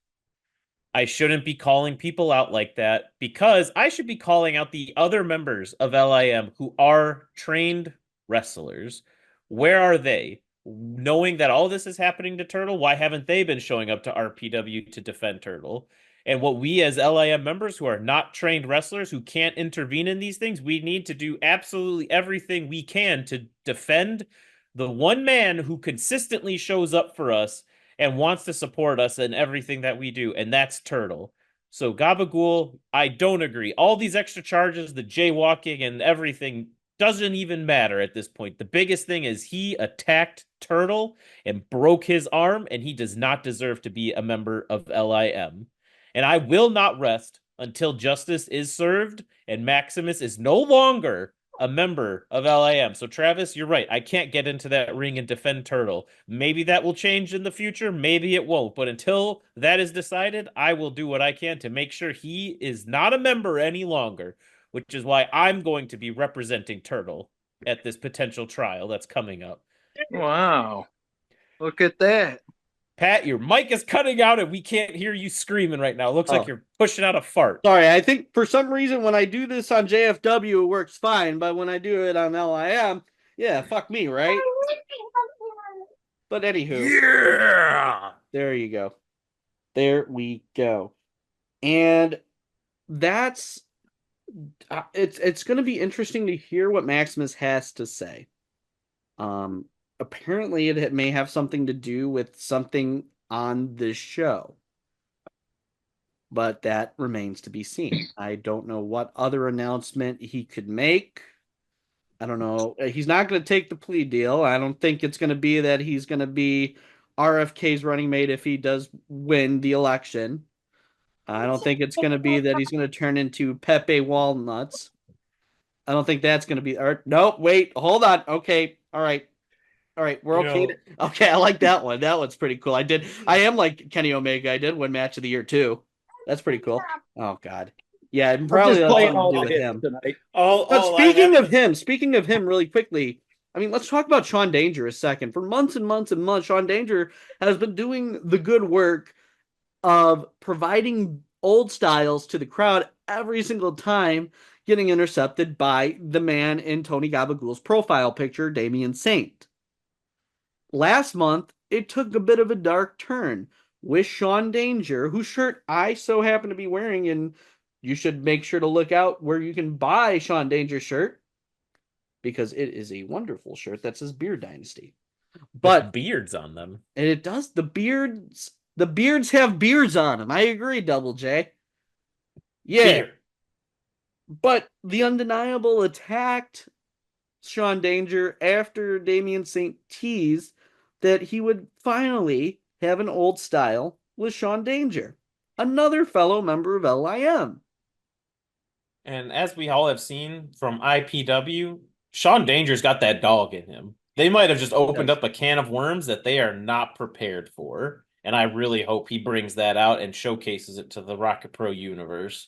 I shouldn't be calling people out like that, because I should be calling out the other members of LIM who are trained wrestlers. Where are they? Knowing that all this is happening to Turtle, why haven't they been showing up to RPW to defend Turtle? And what we as LIM members who are not trained wrestlers, who can't intervene in these things, we need to do absolutely everything we can to defend the one man who consistently shows up for us and wants to support us in everything that we do, and that's Turtle. So Gabagool, I don't agree. All these extra charges, the jaywalking and everything, doesn't even matter at this point. The biggest thing is he attacked Turtle and broke his arm, and he does not deserve to be a member of LIM. And I will not rest until justice is served and Maximus is no longer a member of LIM. So Travis, you're right. I can't get into that ring and defend Turtle. Maybe that will change in the future. Maybe it won't. But until that is decided, I will do what I can to make sure he is not a member any longer, which is why I'm going to be representing Turtle at this potential trial that's coming up. Wow. Look at that. Pat, your mic is cutting out and we can't hear you screaming right now. It looks like you're pushing out a fart. Sorry, I think for some reason when I do this on JFW, it works fine. But when I do it on LIM, yeah, fuck me, right? But anywho. Yeah! There you go. There we go. And that's... it's going to be interesting to hear what Maximus has to say. Apparently it may have something to do with something on this show. but that remains to be seen. I don't know what other announcement he could make. I don't know. He's not going to take the plea deal. I don't think it's going to be that he's going to be RFK's running mate if he does win the election. I don't think it's going to be that he's going to turn into Pepe Walnuts. I don't think that's going to be. No, wait, hold on. Okay, all right, we're okay. Okay, I like that one. That one's pretty cool. I am like Kenny Omega. I did win match of the year too. That's pretty cool. Oh God, yeah, and probably I'm just that's playing something to do all with the hits him. tonight. But speaking of him, really quickly, I mean, let's talk about Sean Danger a second. For months and months and months, Sean Danger has been doing the good work of providing old styles to the crowd every single time, getting intercepted by the man in Tony Gabagool's profile picture, Damian Saint. Last month, it took a bit of a dark turn with Sean Danger, whose shirt I so happen to be wearing, and you should make sure to look out where you can buy Sean Danger's shirt, because it is a wonderful shirt that says Beard Dynasty. But with beards on them. And it does. The beards have beards on them. I agree, Double J. Yeah. Beer. But the Undeniable attacked Sean Danger after Damian Saint teased that he would finally have an old style with Sean Danger, another fellow member of LIM. And as we all have seen from IPW, Sean Danger's got that dog in him. They might have just opened up a can of worms that they are not prepared for. And I really hope he brings that out and showcases it to the Rocket Pro universe.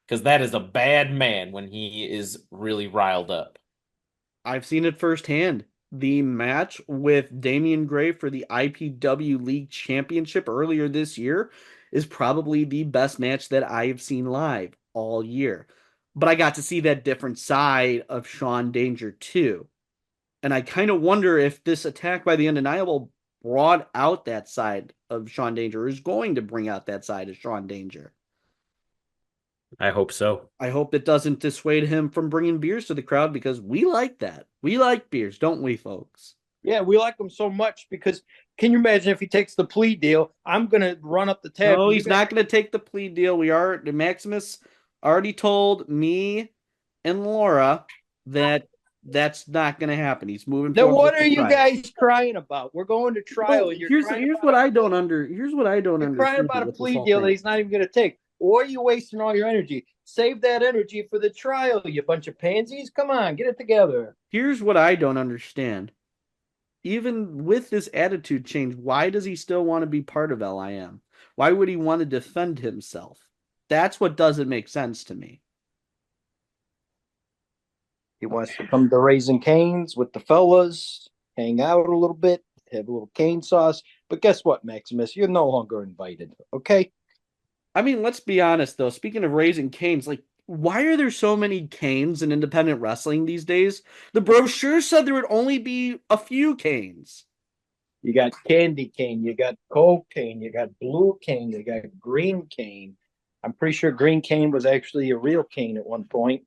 Because that is a bad man when he is really riled up. I've seen it firsthand. The match with Damian Gray for the IPW League Championship earlier this year is probably the best match that I have seen live all year. But I got to see that different side of Sean Danger too. And I kind of wonder if this attack by the Undeniable brought out that side of Sean Danger, or is going to bring out that side of Sean Danger. I hope so. I hope it doesn't dissuade him from bringing beers to the crowd, because we like that. We like beers, don't we, folks? Yeah, we like them so much because can you imagine if he takes the plea deal? I'm going to run up the tab. No, he's not going to take the plea deal. Maximus already told me and Laura that that's not going to happen. He's moving Then forward. what are you guys crying about? We're going to trial. Well, here's what I don't understand. You're crying about a plea deal that he's not even going to take. Or are you wasting all your energy? Save that energy for the trial, you bunch of pansies. Come on, get it together. Here's what I don't understand. Even with this attitude change, why does he still want to be part of LIM? Why would he want to defend himself? That's what doesn't make sense to me. He wants to come to Raising Cane's with the fellas, hang out a little bit, have a little cane sauce. But guess what, Maximus? You're no longer invited, okay? I mean, let's be honest, though. Speaking of Raising Cane's, like, why are there so many Canes in independent wrestling these days? The brochure said there would only be a few Canes. You got candy cane, you got cold cane, you got blue cane, you got green cane. I'm pretty sure green cane was actually a real cane at one point.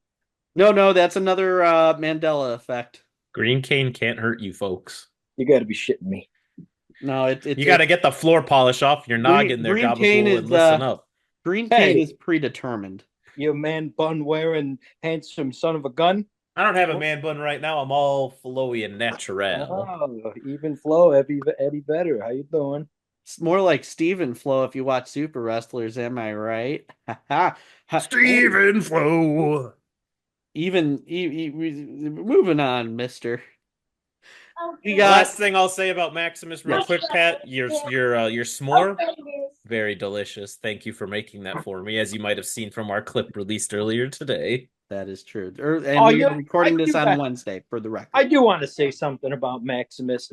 No, that's another Mandela effect. Green cane can't hurt you, folks. You got to be shitting me. No, you got to get the floor polish off your noggin there, Gabagool, and listen up. Green cane is predetermined. You man bun wearing handsome son of a gun. I don't have a man bun right now. I'm all flowy and natural. Oh, even flow, Eddie Vedder. How you doing? It's more like Steven Flow if you watch Super Wrestlers, am I right? Steven Flow. Even moving on, mister. Okay. Last thing I'll say about Maximus real quick, Pat. Your s'more, very delicious. Thank you for making that for me, as you might have seen from our clip released earlier today. That is true. And we are recording this on Wednesday, for the record. I do want to say something about Maximus.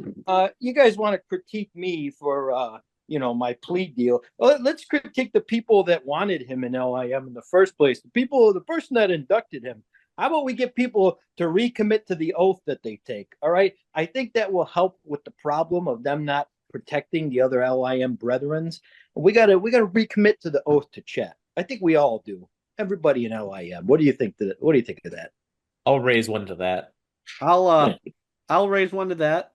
You guys want to critique me for my plea deal. Well, let's critique the people that wanted him in LIM in the first place. The person that inducted him. How about we get people to recommit to the oath that they take? All right. I think that will help with the problem of them not protecting the other LIM brethrens. We gotta recommit to the oath to Chet. I think we all do. Everybody in LIM. What do you think of that? I'll raise one to that. I'll raise one to that.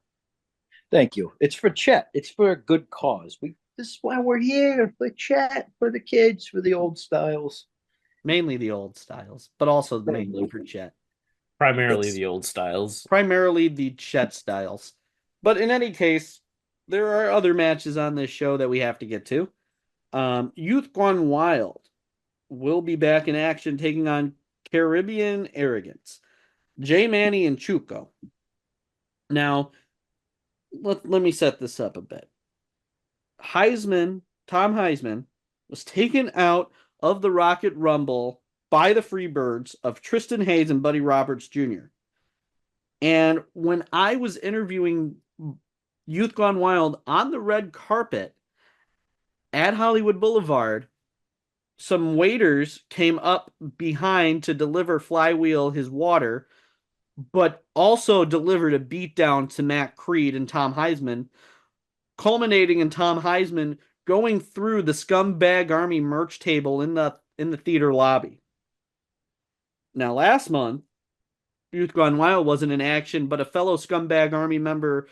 Thank you. It's for Chet. It's for a good cause. This is why we're here, for chat, for the kids, for the old styles. Mainly the old styles, but also mainly for Chet. Primarily the old styles. Primarily the Chet styles. But in any case, there are other matches on this show that we have to get to. Youth Gone Wild will be back in action taking on Caribbean Arrogance. J Manny and Chuco. Now, let me set this up a bit. Tom Heisman, was taken out of the Rocket Rumble by the Freebirds of Tristan Hayes and Buddy Roberts Jr. And when I was interviewing Youth Gone Wild on the red carpet at Hollywood Boulevard, some waiters came up behind to deliver Flywheel his water, but also delivered a beatdown to Matt Creed and Tom Heisman, culminating in Tom Heisman going through the Scumbag Army merch table in the theater lobby. Now, last month, Youth Gone Wild wasn't in action, but a fellow Scumbag Army member,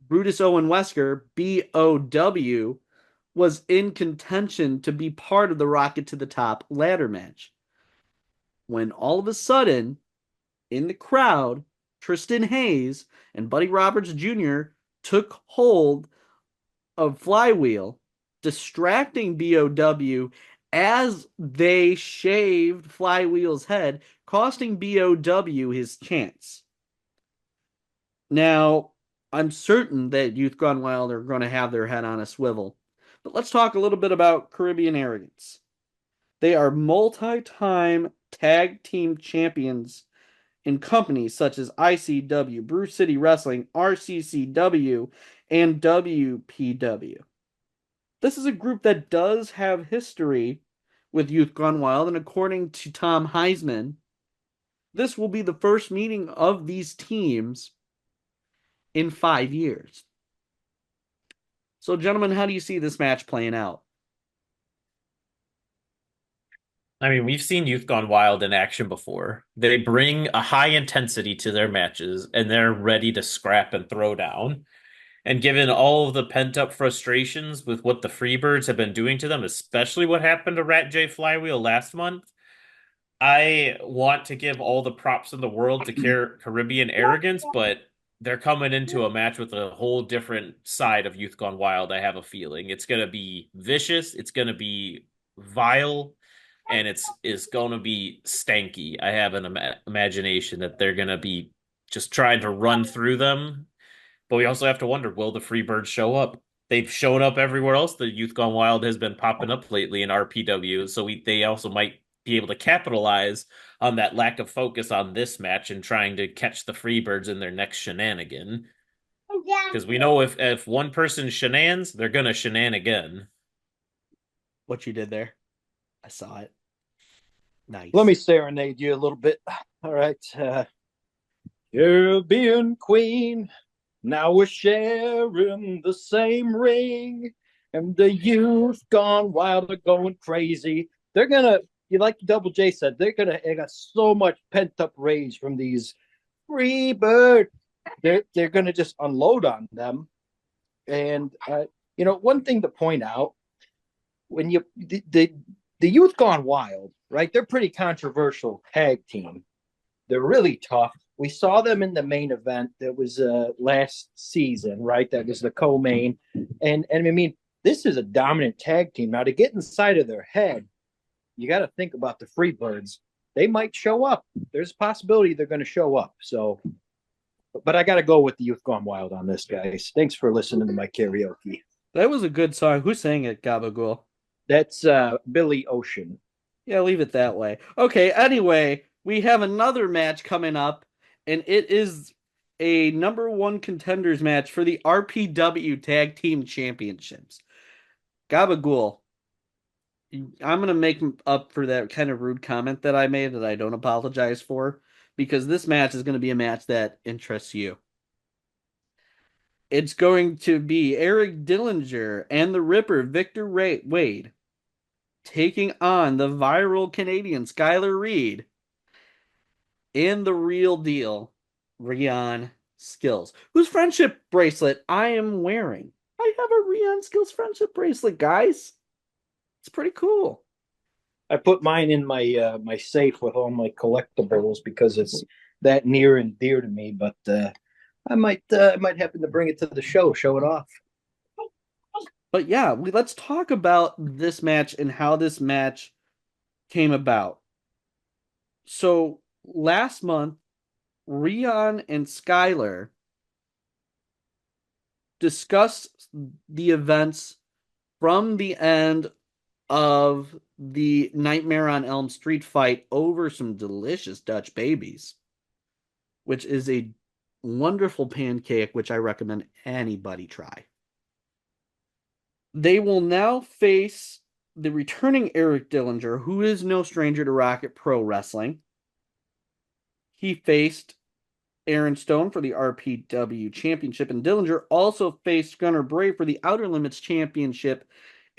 Brutus Owen Wesker, BOW, was in contention to be part of the Rocket to the Top ladder match. When all of a sudden, in the crowd, Tristan Hayes and Buddy Roberts Jr. took hold of Flywheel, distracting BOW as they shaved Flywheel's head, costing BOW his chance. Now, I'm certain that Youth Gone Wild are going to have their head on a swivel. But let's talk a little bit about Caribbean Arrogance. They are multi-time tag team champions in companies such as ICW, Brew City Wrestling, RCCW, and WPW. This is a group that does have history with Youth Gone Wild, and according to Tom Heisman, this will be the first meeting of these teams in 5 years. So, gentlemen, how do you see this match playing out? I mean, we've seen Youth Gone Wild in action before. They bring a high intensity to their matches, and they're ready to scrap and throw down. And given all of the pent-up frustrations with what the Freebirds have been doing to them, especially what happened to Rat J Flywheel last month, I want to give all the props in the world to Caribbean Arrogance, but they're coming into a match with a whole different side of Youth Gone Wild, I have a feeling. It's going to be vicious, it's going to be vile, and it's going to be stanky. I have an imagination that they're going to be just trying to run through them. But we also have to wonder, will the Freebirds show up? They've shown up everywhere else. The Youth Gone Wild has been popping up lately in RPW, so they also might be able to capitalize on that lack of focus on this match and trying to catch the Freebirds in their next shenanigan. Because we know if one person shenanigans, they're going to shenan again. What you did there, I saw it. Nice. Let me serenade you a little bit. All right. Caribbean Queen. Now we're sharing the same ring, and the Youth Gone Wild are going crazy. They're gonna, like Double J said, they got so much pent up rage from these Freebird. They're gonna just unload on them. And one thing to point out, when the Youth Gone Wild, right? They're pretty controversial tag team. They're really tough. We saw them in the main event that was last season, right? That was the co-main. And I mean, this is a dominant tag team. Now, to get inside of their head, you got to think about the Freebirds. They might show up. There's a possibility they're going to show up. So, but I got to go with the Youth Gone Wild on this, guys. Thanks for listening to my karaoke. That was a good song. Who sang it, Gabagool? That's Billy Ocean. Yeah, leave it that way. Okay, anyway, we have another match coming up, and it is a number one contenders match for the RPW Tag Team Championships. Gabagool, I'm going to make up for that kind of rude comment that I made that I don't apologize for, because this match is going to be a match that interests you. It's going to be Eric Dillinger and the Ripper, Victor Wade, taking on the viral Canadian Skylar Reed in the Real Deal, Rion Skills, whose friendship bracelet I am wearing. I have a Rion Skills friendship bracelet, guys. It's pretty cool. I put mine in my my safe with all my collectibles because it's that near and dear to me. But I might happen to bring it to the show it off. But yeah, let's talk about this match and how this match came about. So last month, Rion and Skylar discussed the events from the end of the Nightmare on Elm Street fight over some delicious Dutch babies, which is a wonderful pancake, which I recommend anybody try. They will now face the returning Eric Dillinger, who is no stranger to Rocket Pro Wrestling. He faced Aaron Stone for the RPW Championship, and Dillinger also faced Gunnar Bray for the Outer Limits Championship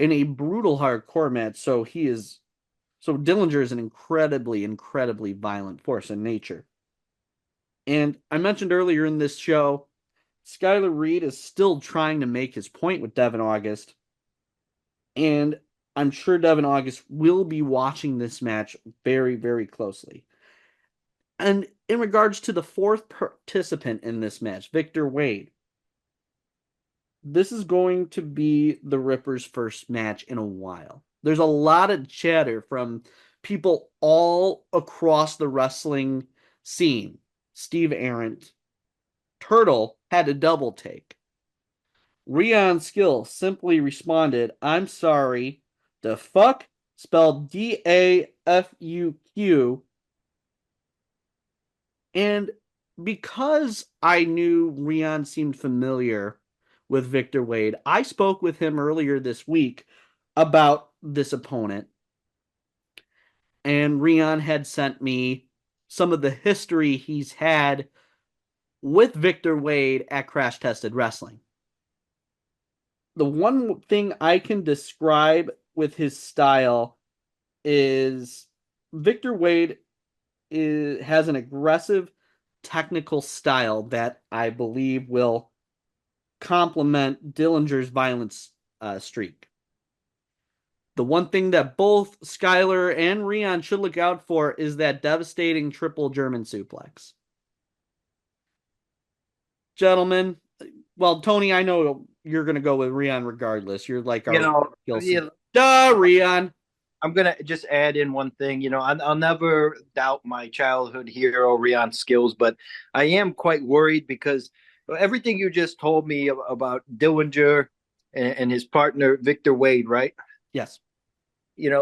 in a brutal hardcore match. So Dillinger is an incredibly violent force in nature. And I mentioned earlier in this show, Skylar Reed is still trying to make his point with Devin August. And I'm sure Devin August will be watching this match very closely. And in regards to the fourth participant in this match, Victor Wade, this is going to be the Ripper's first match in a while. There's a lot of chatter from people all across the wrestling scene. Steve Arendt, Turtle had a double take. Rion Skill simply responded, "I'm sorry. The fuck?" Spelled DAFUQ. And because I knew Rion seemed familiar with Victor Wade, I spoke with him earlier this week about this opponent. And Rion had sent me some of the history he's had with Victor Wade at Crash Tested Wrestling. The one thing I can describe with his style is Victor Wade has an aggressive technical style that I believe will complement Dillinger's violence streak. The one thing that both Skylar and Rion should look out for is that devastating triple German suplex. Gentlemen, well, Tony, I know you're going to go with Rion regardless. You're like our Duh, Rion. I'm gonna just add in one thing. I'll never doubt my childhood hero Rion Skills, but I am quite worried because everything you just told me about Dillinger and his partner Victor Wade, right? Yes.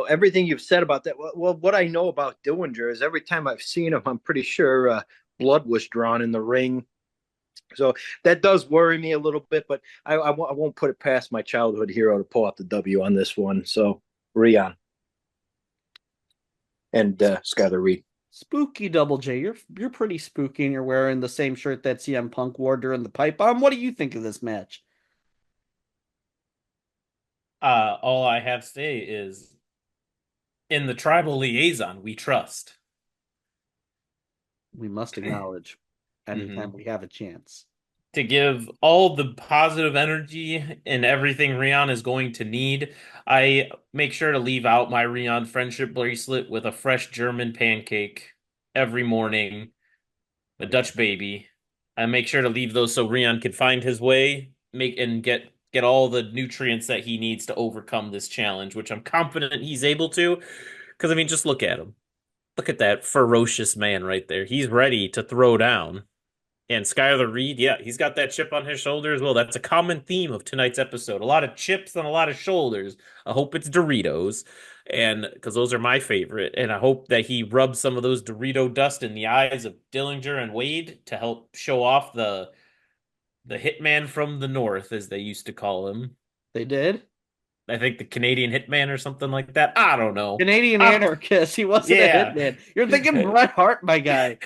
Everything you've said about that. Well, what I know about Dillinger is every time I've seen him, I'm pretty sure blood was drawn in the ring. So that does worry me a little bit, but I won't put it past my childhood hero to pull out the W on this one. So Rion and Skylar Reed. Spooky Double J. You're pretty spooky, and you're wearing the same shirt that CM Punk wore during the pipe bomb. What do you think of this match? All I have to say is, in the tribal liaison, we trust. We must acknowledge anytime we have a chance. To give all the positive energy and everything Rion is going to need, I make sure to leave out my Rion friendship bracelet with a fresh German pancake every morning, a Dutch baby. I make sure to leave those so Rion can find his way, get all the nutrients that he needs to overcome this challenge, which I'm confident he's able to. Because, just look at him. Look at that ferocious man right there. He's ready to throw down. And Skylar Reed, yeah, he's got that chip on his shoulder as well. That's a common theme of tonight's episode. A lot of chips and a lot of shoulders. I hope it's Doritos, and because those are my favorite. And I hope that he rubs some of those Dorito dust in the eyes of Dillinger and Wade to help show off the hitman from the north, as they used to call him. They did? I think the Canadian Hitman or something like that. I don't know. Canadian Anarchist. He wasn't a hitman. You're thinking Bret Hart, my guy.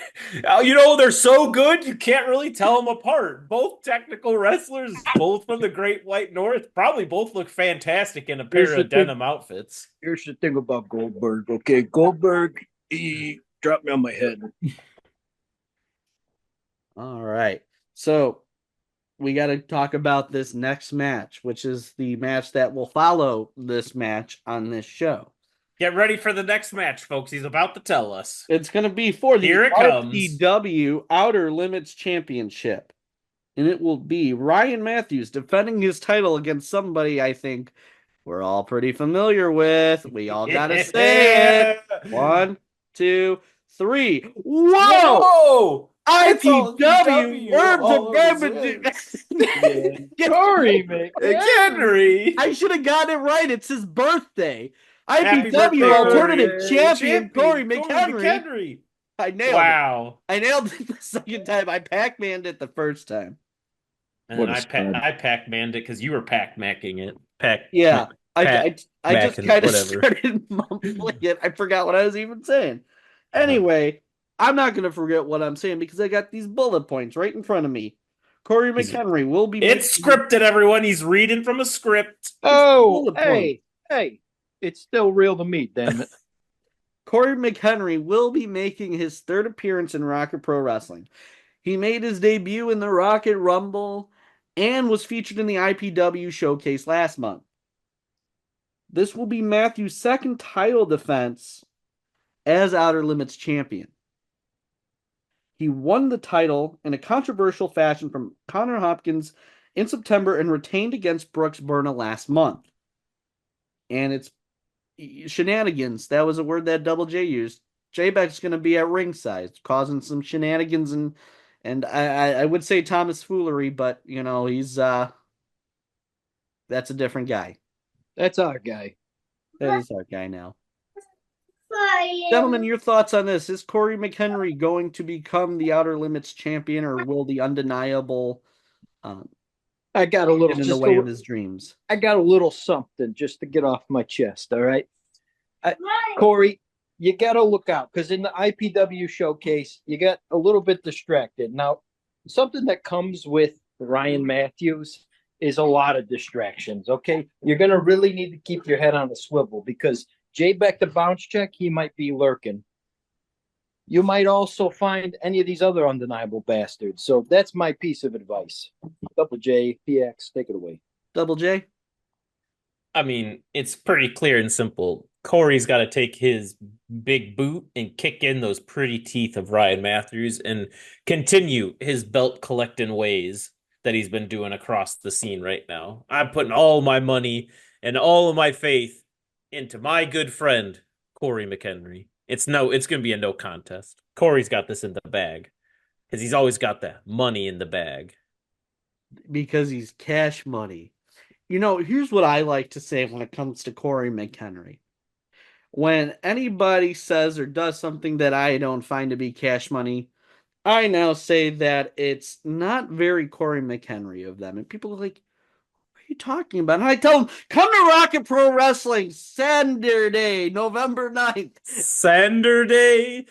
They're so good, you can't really tell them apart. Both technical wrestlers, both from the Great White North, probably both look fantastic in a pair of denim outfits. Here's the thing about Goldberg, okay? Goldberg, he dropped me on my head. All right. So we got to talk about this next match, which is the match that will follow this match on this show. Get ready for the next match, folks. He's about to tell us. It's going to be for the Here it comes. RPW Outer Limits Championship. And it will be Ryan Matthews defending his title against somebody I think we're all pretty familiar with. We all got to say it. 1, 2, 3. Whoa! IPW Corey McHenry. I should have gotten it right. It's his birthday. Happy IPW birthday, Alternative Champion Corey McHenry. I nailed it. I nailed it the second time. I Pac-Maned it the first time. And then I Pac-Maned it because you were Pac-Macking it. I just kind of started mumbling it. I forgot what I was even saying. Anyway, I'm not going to forget what I'm saying because I got these bullet points right in front of me. Corey McHenry will be... It's scripted, everyone. He's reading from a script. Oh, hey. It's still real to me, damn it. Corey McHenry will be making his third appearance in Rocket Pro Wrestling. He made his debut in the Rocket Rumble and was featured in the IPW Showcase last month. This will be Matthews' second title defense as Outer Limits champion. He won the title in a controversial fashion from Connor Hopkins in September and retained against Brooks Burna last month. And it's shenanigans. That was a word that Double J used. J-Beck's going to be at ringside, causing some shenanigans and I would say Thomas Foolery, but he's that's a different guy. That's our guy. That is our guy now. Gentlemen, your thoughts on this? Is Corey McHenry going to become the Outer Limits champion, or will the undeniable I got a little get in the way of his dreams? I got a little something just to get off my chest, all right? Corey, you got to look out because in the IPW Showcase, you got a little bit distracted. Now, something that comes with Ryan Matthews is a lot of distractions, okay? You're going to really need to keep your head on a swivel because J-Beck the bounce check, he might be lurking. You might also find any of these other undeniable bastards. So that's my piece of advice. Double J, PX, take it away. Double J? I mean, it's pretty clear and simple. Corey's got to take his big boot and kick in those pretty teeth of Ryan Matthews and continue his belt collecting ways that he's been doing across the scene right now. I'm putting all my money and all of my faith into my good friend, Corey McHenry. It's going to be a no contest. Corey's got this in the bag because he's always got that money in the bag. Because he's cash money. Here's what I like to say when it comes to Corey McHenry. When anybody says or does something that I don't find to be cash money, I now say that it's not very Corey McHenry of them. And people are like, what are you talking about? And I tell them, come to Rocket Pro Wrestling Saturday, November 9th. Saturday?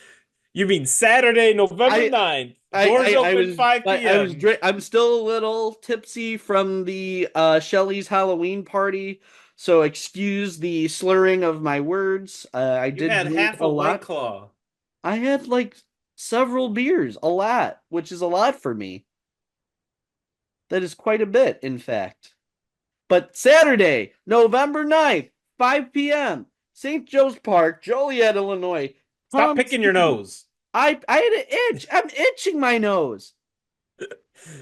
You mean Saturday, November 9th? Doors open 5 p.m. I'm still a little tipsy from the Shelley's Halloween party, so excuse the slurring of my words. I did had half a White Claw. I had several beers, a lot, which is a lot for me. That is quite a bit, in fact. But Saturday, November 9th, 5 p.m., St. Joe's Park, Joliet, Illinois. Stop picking your nose. I had an itch. I'm itching my nose.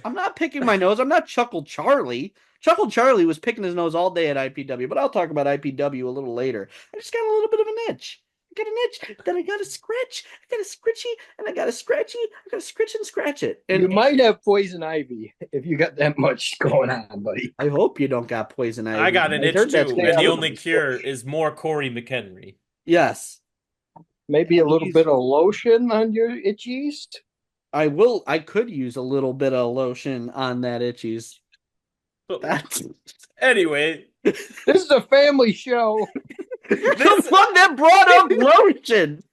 I'm not picking my nose. I'm not Chuckle Charlie. Chuckle Charlie was picking his nose all day at IPW, but I'll talk about IPW a little later. I just got a little bit of an itch. I got an itch, then I got a scratch, I got a scritchy, and I got a scratchy, I got to scritch and scratch it. And you might have poison ivy if you got that much going on, buddy. I hope you don't got poison ivy. I got an itch too, and the only cure is more Corey McHenry. Yes. Maybe a little bit of lotion on your itchies? I could use a little bit of lotion on that itchies. Anyway. This is a family show. The one that brought up lotion.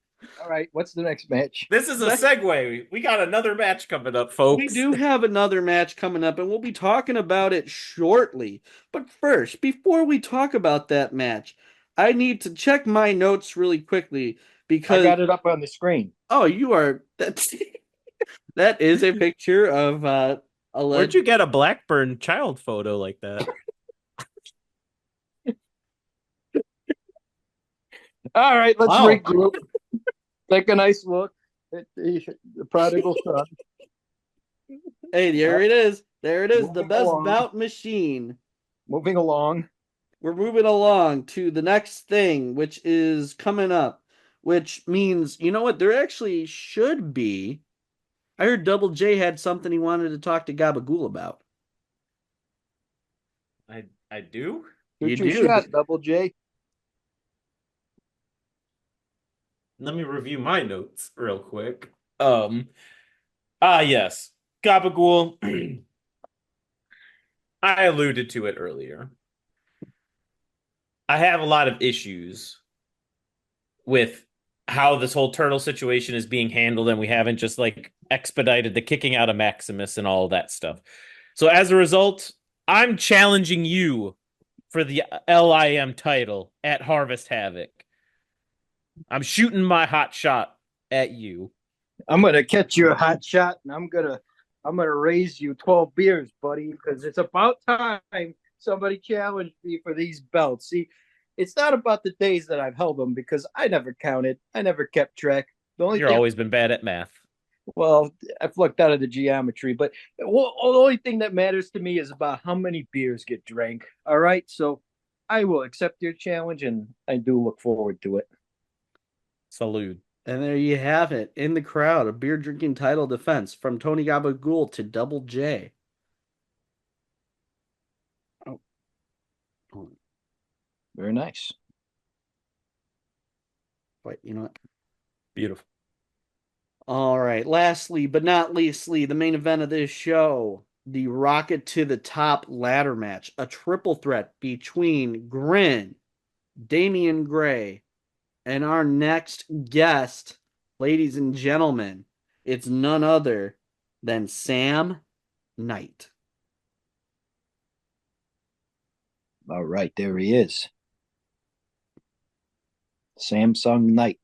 All right, what's the next match? This is a segue. We got another match coming up, folks. We do have another match coming up, and we'll be talking about it shortly. But first, before we talk about that match, I need to check my notes really quickly because I got it up on the screen. Oh, you are that is a picture of Where'd you get a Blackburn child photo like that? All right, let's Wow. regroup. Take a nice look at the prodigal son. Hey, there it is. There it is. The Moving best along. bout machine. Moving along. We're moving along to the next thing, which is coming up, which means, you know what? There actually should be. I heard Double J had something he wanted to talk to Gabagool about. I do? You Shoot your do. shot, Double J. Let me review my notes real quick. Yes. Gabagool. I alluded to it earlier. I have a lot of issues with how this whole turtle situation is being handled, and we haven't just like expedited the kicking out of Maximus and all of that stuff. So as a result, I'm challenging you for the LIM title at Harvest Havoc. I'm shooting my hot shot at you. I'm gonna catch you a hot shot, and I'm gonna raise you 12 beers, buddy, because it's about time somebody challenged me for these belts. See, it's not about the days that I've held them because I never counted, I never kept track. You've always been bad at math. Well, I flunked out of the geometry, but the only thing that matters to me is about how many beers get drank. All right, so I will accept your challenge, and I do look forward to it. Salute. And there you have it. In the crowd, a beer drinking title defense from Tony Gabagool to Double J. Oh. Very nice. Wait, you know what? Beautiful. All right. Lastly, but not leastly, the main event of this show, the Rocket to the Top ladder match, a triple threat between Grin, Damian Gray, and our next guest, ladies and gentlemen, it's none other than Sam Knight. All right, there he is. Samsung Knight.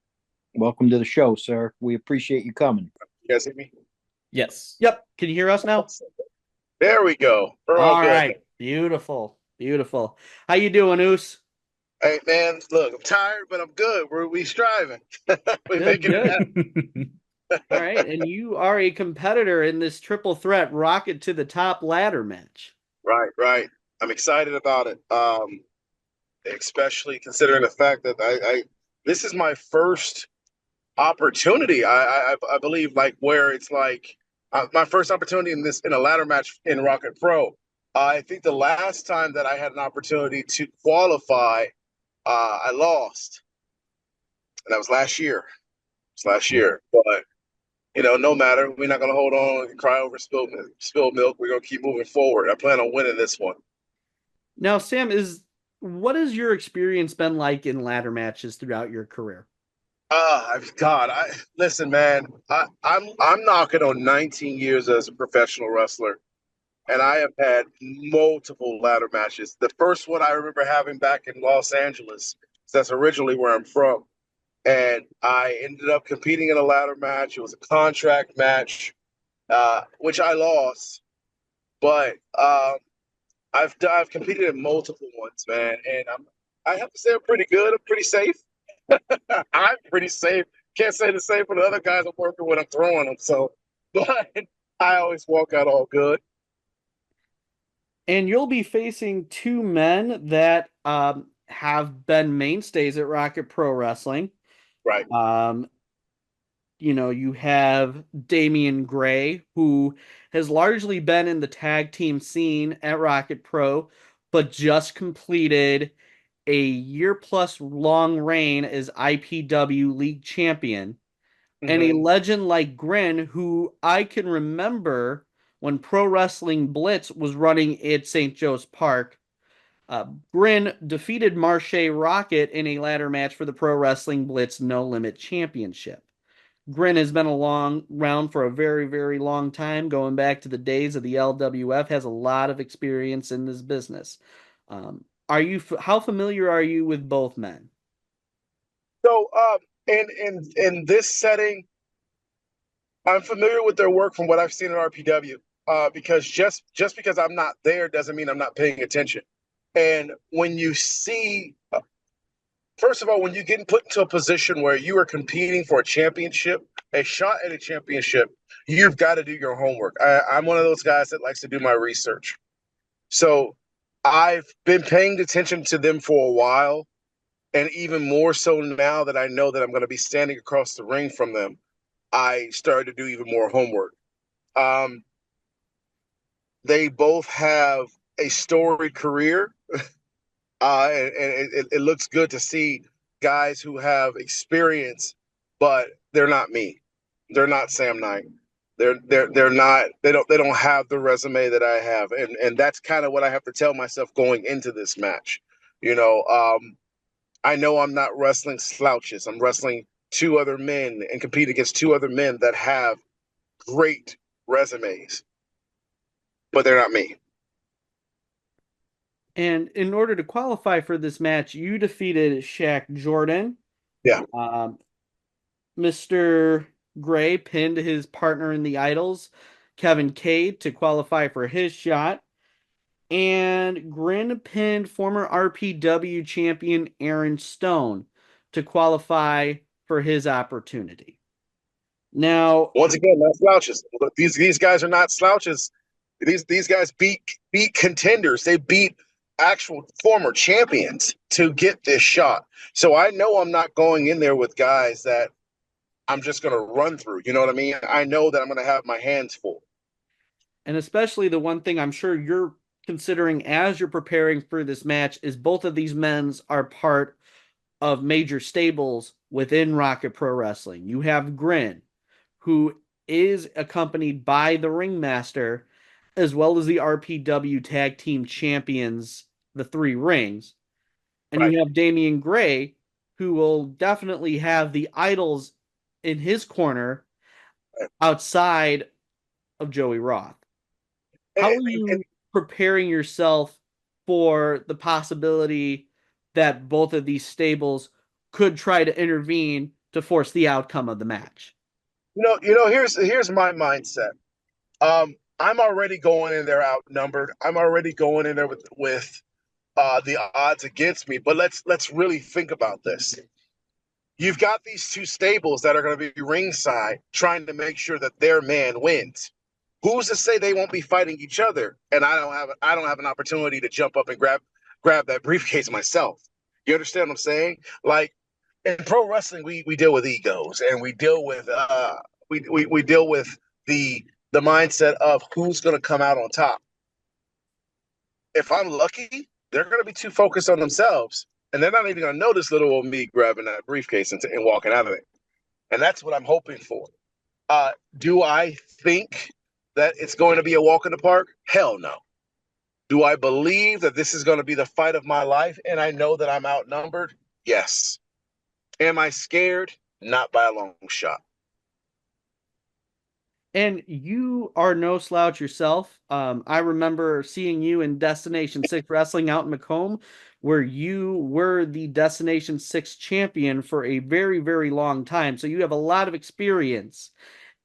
Welcome to the show, sir. We appreciate you coming. You guys hear me? Yes. Yep. Can you hear us now? There we go. We're all good. Right. Beautiful. Beautiful. How you doing, Oos? Hey man, look, I'm tired, but I'm good. We striving. We're Good, making it good. happen. All right. And you are a competitor in this triple threat Rocket to the Top ladder match. Right. I'm excited about it. Especially considering the fact that I this is my first opportunity. I believe like where it's like my first opportunity in a ladder match in Rocket Pro. I think the last time that I had an opportunity to qualify, I lost, and that was last year. But no matter. We're not gonna hold on and cry over spilled milk. We're gonna keep moving forward. I plan on winning this one. Now, Sam, what has your experience been like in ladder matches throughout your career? Listen, man. I'm knocking on 19 years as a professional wrestler, and I have had multiple ladder matches. The first one I remember having back in Los Angeles. That's originally where I'm from, and I ended up competing in a ladder match. It was a contract match, which I lost, but I've competed in multiple ones, man, and I have to say I'm pretty good. I'm pretty safe. I'm pretty safe. Can't say the same for the other guys I'm working with. I'm throwing them, so but I always walk out all good. And you'll be facing two men that have been mainstays at Rocket Pro Wrestling. Right. You have Damian Gray, who has largely been in the tag team scene at Rocket Pro, but just completed a year-plus long reign as IPW League Champion. And a legend like Grin, who I can remember when Pro Wrestling Blitz was running at St. Joe's Park. Grin defeated Marche Rocket in a ladder match for the Pro Wrestling Blitz No Limit Championship. Grin has been around for a very, very long time, going back to the days of the LWF, has a lot of experience in this business. How familiar are you with both men? So, in this setting, I'm familiar with their work from what I've seen in RPW. because just because I'm not there doesn't mean I'm not paying attention. And when you see, first of all, when you get put into a position where you are competing for a championship, a shot at a championship, you've got to do your homework. I'm one of those guys that likes to do my research. So I've been paying attention to them for a while, and even more so now that I know that I'm going to be standing across the ring from them, I started to do even more homework. They both have a storied career, and it looks good to see guys who have experience, but they're not me. They're not Sam Knight. They're not. They don't have the resume that I have, and that's kind of what I have to tell myself going into this match. I know I'm not wrestling slouches. I'm wrestling two other men and compete against two other men that have great resumes, but they're not me. And in order to qualify for this match, you defeated Shaq Jordan. Yeah. Mr. Gray pinned his partner in the Idols, Kevin Cade, to qualify for his shot. And Grin pinned former RPW champion Aaron Stone to qualify for his opportunity. Now, once again, not slouches. These guys are not slouches. These guys beat contenders. They beat actual former champions to get this shot. So I know I'm not going in there with guys that I'm just going to run through. You know what I mean? I know that I'm going to have my hands full. And especially the one thing I'm sure you're considering as you're preparing for this match is both of these men's are part of major stables within Rocket Pro Wrestling. You have Grin, who is accompanied by the Ringmaster, as well as the RPW Tag Team Champions, the Three Rings. And Right. You have Damian Gray, who will definitely have the Idols in his corner outside of Joey Roth. How are you preparing yourself for the possibility that both of these stables could try to intervene to force the outcome of the match? Here's my mindset. I'm already going in there outnumbered. I'm already going in there with the odds against me. But let's really think about this. You've got these two stables that are going to be ringside trying to make sure that their man wins. Who's to say they won't be fighting each other? And I don't have an opportunity to jump up and grab that briefcase myself. You understand what I'm saying? Like in pro wrestling, we deal with egos, and we deal with we deal with the mindset of who's going to come out on top. If I'm lucky, they're going to be too focused on themselves, and they're not even going to notice little old me grabbing that briefcase and walking out of it. And that's what I'm hoping for. Do I think that it's going to be a walk in the park? Hell no. Do I believe that this is going to be the fight of my life and I know that I'm outnumbered? Yes. Am I scared? Not by a long shot. And you are no slouch yourself. I remember seeing you in Destination 6 Wrestling out in Macomb, where you were the Destination 6 champion for a very, very long time. So you have a lot of experience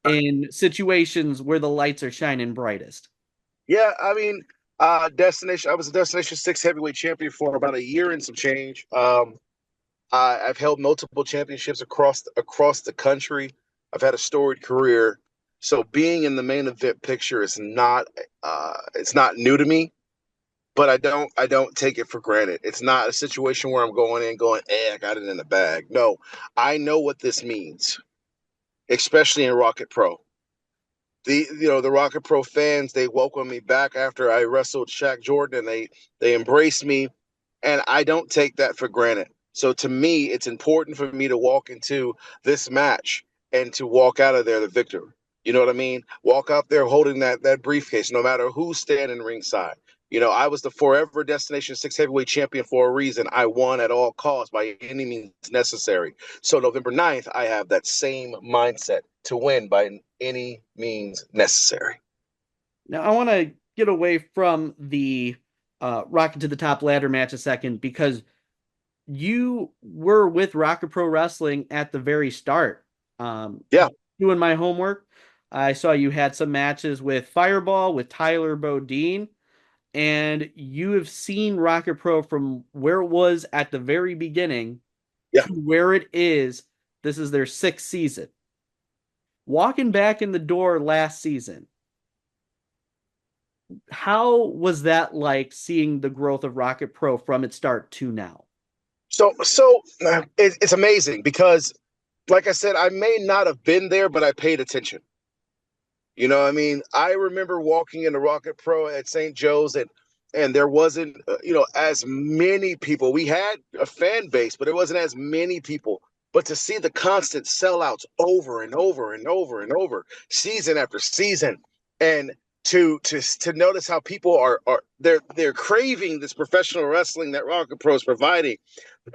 in situations where the lights are shining brightest. Yeah, I mean, I was a Destination 6 heavyweight champion for about a year and some change. I've held multiple championships across the country. I've had a storied career. So being in the main event picture is not it's not new to me, but I don't take it for granted. It's not a situation where I'm going in going, I got it in the bag. No, I know what this means, especially in Rocket Pro. The Rocket Pro fans, they welcome me back after I wrestled Shaq Jordan, and they embrace me, and I don't take that for granted. So to me, it's important for me to walk into this match and to walk out of there the victor. You know what I mean? Walk out there holding that briefcase, no matter who's standing ringside. I was the forever Destination 6 heavyweight champion for a reason. I won at all costs by any means necessary. So November 9th, I have that same mindset to win by any means necessary. Now, I want to get away from the Rocket to the Top ladder match a second, because you were with Rocket Pro Wrestling at the very start. Yeah. Doing my homework. I saw you had some matches with Fireball, with Tyler Bodine, and you have seen Rocket Pro from where it was at the very beginning Yeah. to where it is. This is their 6th season. Walking back in the door last season, how was that like seeing the growth of Rocket Pro from its start to now? So it's amazing because, like I said, I may not have been there, but I paid attention. You know, I mean, I remember walking into Rocket Pro at St. Joe's, and there wasn't, as many people. We had a fan base, but there wasn't as many people. But to see the constant sellouts over and over and over and over, season after season, and to notice how people are they're craving this professional wrestling that Rocket Pro is providing,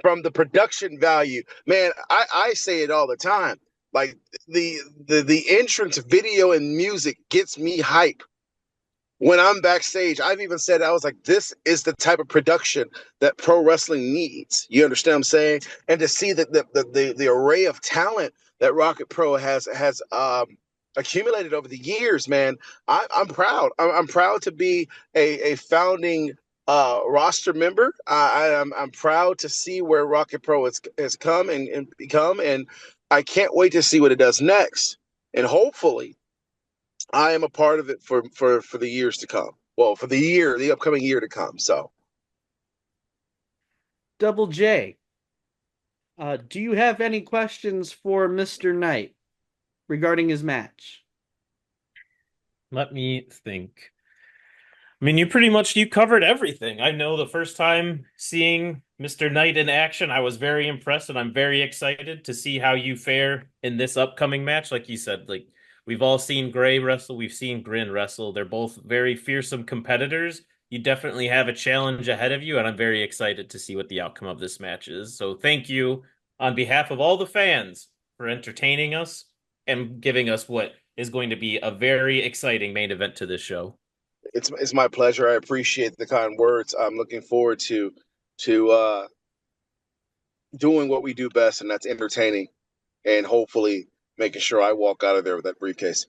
from the production value, man. I say it all the time. Like the entrance video and music gets me hype when I'm backstage. I've even said, I was like, this is the type of production that pro wrestling needs. You understand what I'm saying? And to see the array of talent that Rocket Pro has accumulated over the years, man, I'm proud. I'm proud to be a founding roster member. I'm proud to see where Rocket Pro has come and become, and I can't wait to see what it does next. And hopefully I am a part of it for the years to come. Well, for the upcoming year to come. So, Double J, do you have any questions for Mr. Knight regarding his match? Let me think. I mean, you covered everything. I know the first time seeing Mr. Knight in action, I was very impressed, and I'm very excited to see how you fare in this upcoming match. Like you said, like we've all seen Gray wrestle, we've seen Grin wrestle. They're both very fearsome competitors. You definitely have a challenge ahead of you, and I'm very excited to see what the outcome of this match is. So thank you on behalf of all the fans for entertaining us and giving us what is going to be a very exciting main event to this show. it's my pleasure. I appreciate the kind words. I'm looking forward to doing what we do best, and that's entertaining, and hopefully making sure I walk out of there with that briefcase.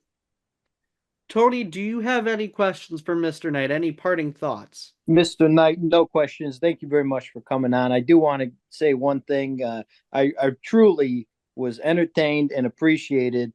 Tony, do you have any questions for Mr. Knight? Any parting thoughts? Mr. Knight, no questions. Thank you very much for coming on. I do want to say one thing. I truly was entertained and appreciated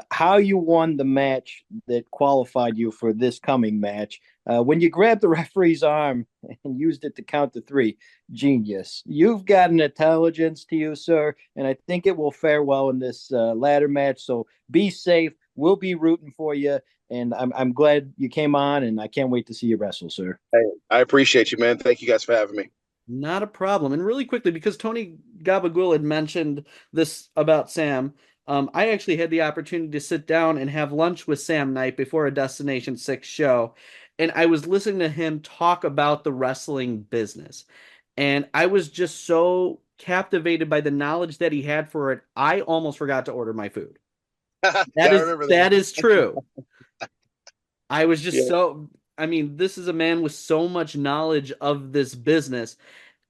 how you won the match that qualified you for this coming match. When you grabbed the referee's arm and used it to count to 3, genius. You've got an intelligence to you, sir, and I think it will fare well in this ladder match. So be safe. We'll be rooting for you. And I'm glad you came on, and I can't wait to see you wrestle, sir. Hey, I appreciate you, man. Thank you guys for having me. Not a problem. And really quickly, because Tony Gabagool had mentioned this about Sam, I actually had the opportunity to sit down and have lunch with Sam Knight before a Destination 6 show. And I was listening to him talk about the wrestling business. And I was just so captivated by the knowledge that he had for it, I almost forgot to order my food. Yeah, I remember That is true. I was just Yeah. I mean, this is a man with so much knowledge of this business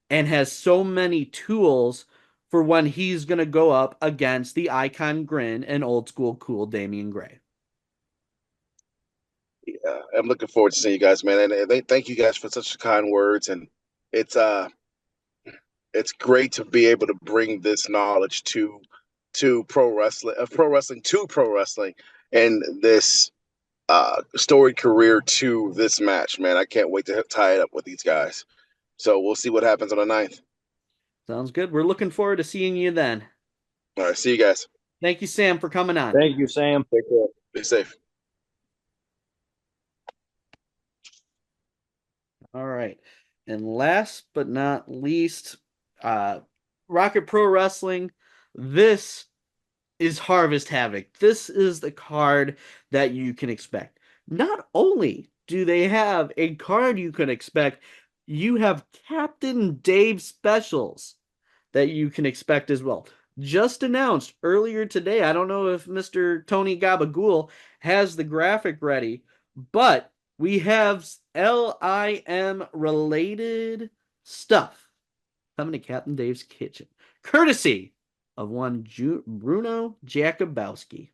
and has so many tools for when he's going to go up against the Icon Grin and Old School Cool Damian Gray. Yeah, I'm looking forward to seeing you guys, man. And thank you guys for such kind words. And it's great to be able to bring this knowledge to pro wrestling, to pro wrestling, and this storied career to this match, man. I can't wait to tie it up with these guys. So we'll see what happens on the 9th. Sounds good. We're looking forward to seeing you then. All right, see you guys. Thank you, Sam, for coming on. Thank you, Sam. Take care. Be safe. All right. And last but not least, Rocket Pro Wrestling. This is Harvest Havoc. This is the card that you can expect. Not only do they have a card you can expect, you have Captain Dave specials that you can expect as well. Just announced earlier today. I don't know if Mr. Tony Gabagool has the graphic ready, but we have LIM related stuff coming to Captain Dave's kitchen, courtesy of one Bruno Jakubowski.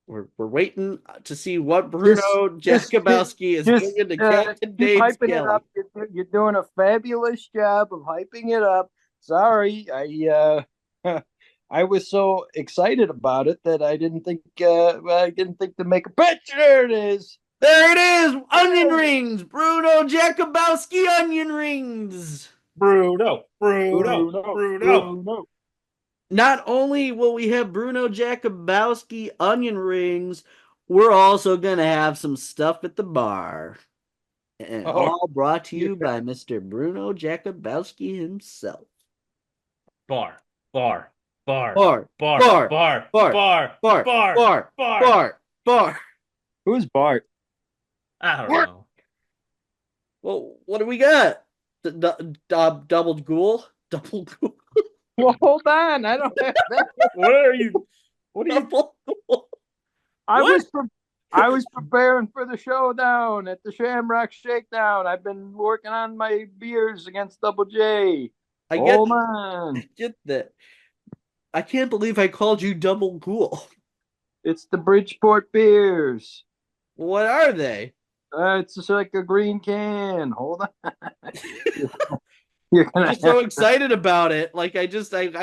We're waiting to see what Bruno Jakubowski is bringing to Captain keep Dave's hyping it Kelly. up. You're doing a fabulous job of hyping it up. Sorry, I was so excited about it that I didn't think to make a pitch. There it is. There it is! Onion rings! Bruno Jakubowski onion rings! Bruno. Not only will we have Bruno Jakubowski onion rings, we're also going to have some stuff at the bar. And all brought to you by Mr. Bruno Jakubowski himself. Bar. Who's Bart? I don't know. Well, what do we got? Double ghoul? Double ghoul? Well, hold on. I don't have that. What are you? Double ghoul? I was preparing for the showdown at the Shamrock Shakedown. I've been working on my beers against Double J. Hold on. Get that. I can't believe I called you Double Ghoul. It's the Bridgeport beers. What are they? It's just like a green can. Hold on. I'm so excited about it. Like I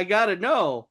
gotta know.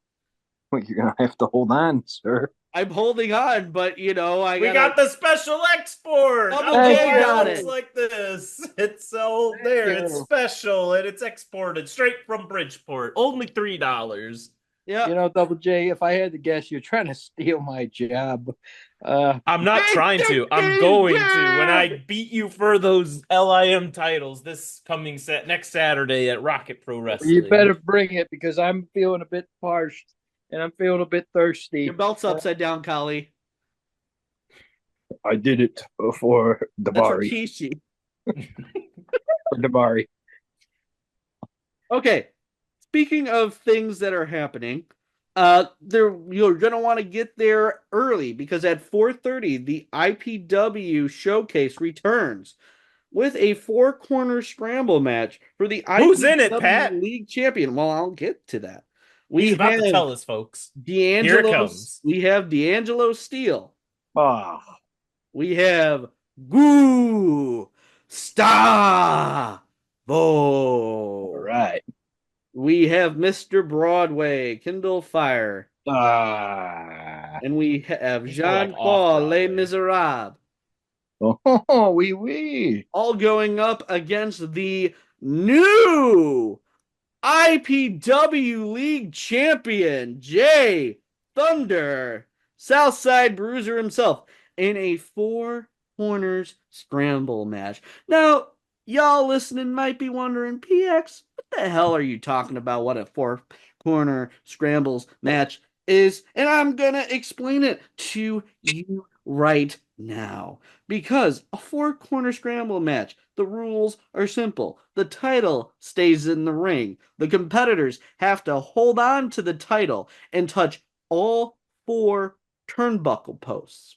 Well, you're gonna have to hold on, sir. I'm holding on, but we got the special export. Double J got it. Like this. It's sold there. It's special and it's exported straight from Bridgeport. Only $3. Yeah. Double J, if I had to guess, you're trying to steal my job. I'm not trying to. I'm going to. When I beat you for those LIM titles this coming next Saturday at Rocket Pro Wrestling. You better bring it because I'm feeling a bit parched and I'm feeling a bit thirsty. Your belt's upside down, Kali. I did it for Dabari. Kishi. For Dabari. Okay. Speaking of things that are happening, you're gonna want to get there early because at 4:30 the IPW showcase returns with a 4-corner scramble match for the Who's IPW in it, Pat? League Champion. Well, I'll get to that. He's about to tell us, folks. Here it comes. We have D'Angelo Steele. Ah. We have Gustavo. All right. We have Mr. Broadway, Kindle Fire. And we have Jean-Paul Les Miserables. Oh, oui. All going up against the new IPW League Champion, Jay Thunder, Southside Bruiser himself, in a 4 corners scramble match. Now, y'all listening might be wondering, PX, what the hell are you talking about? What a 4-corner scrambles match is? And I'm going to explain it to you right now. Because a 4-corner scramble match, the rules are simple. The title stays in the ring. The competitors have to hold on to the title and touch all 4 turnbuckle posts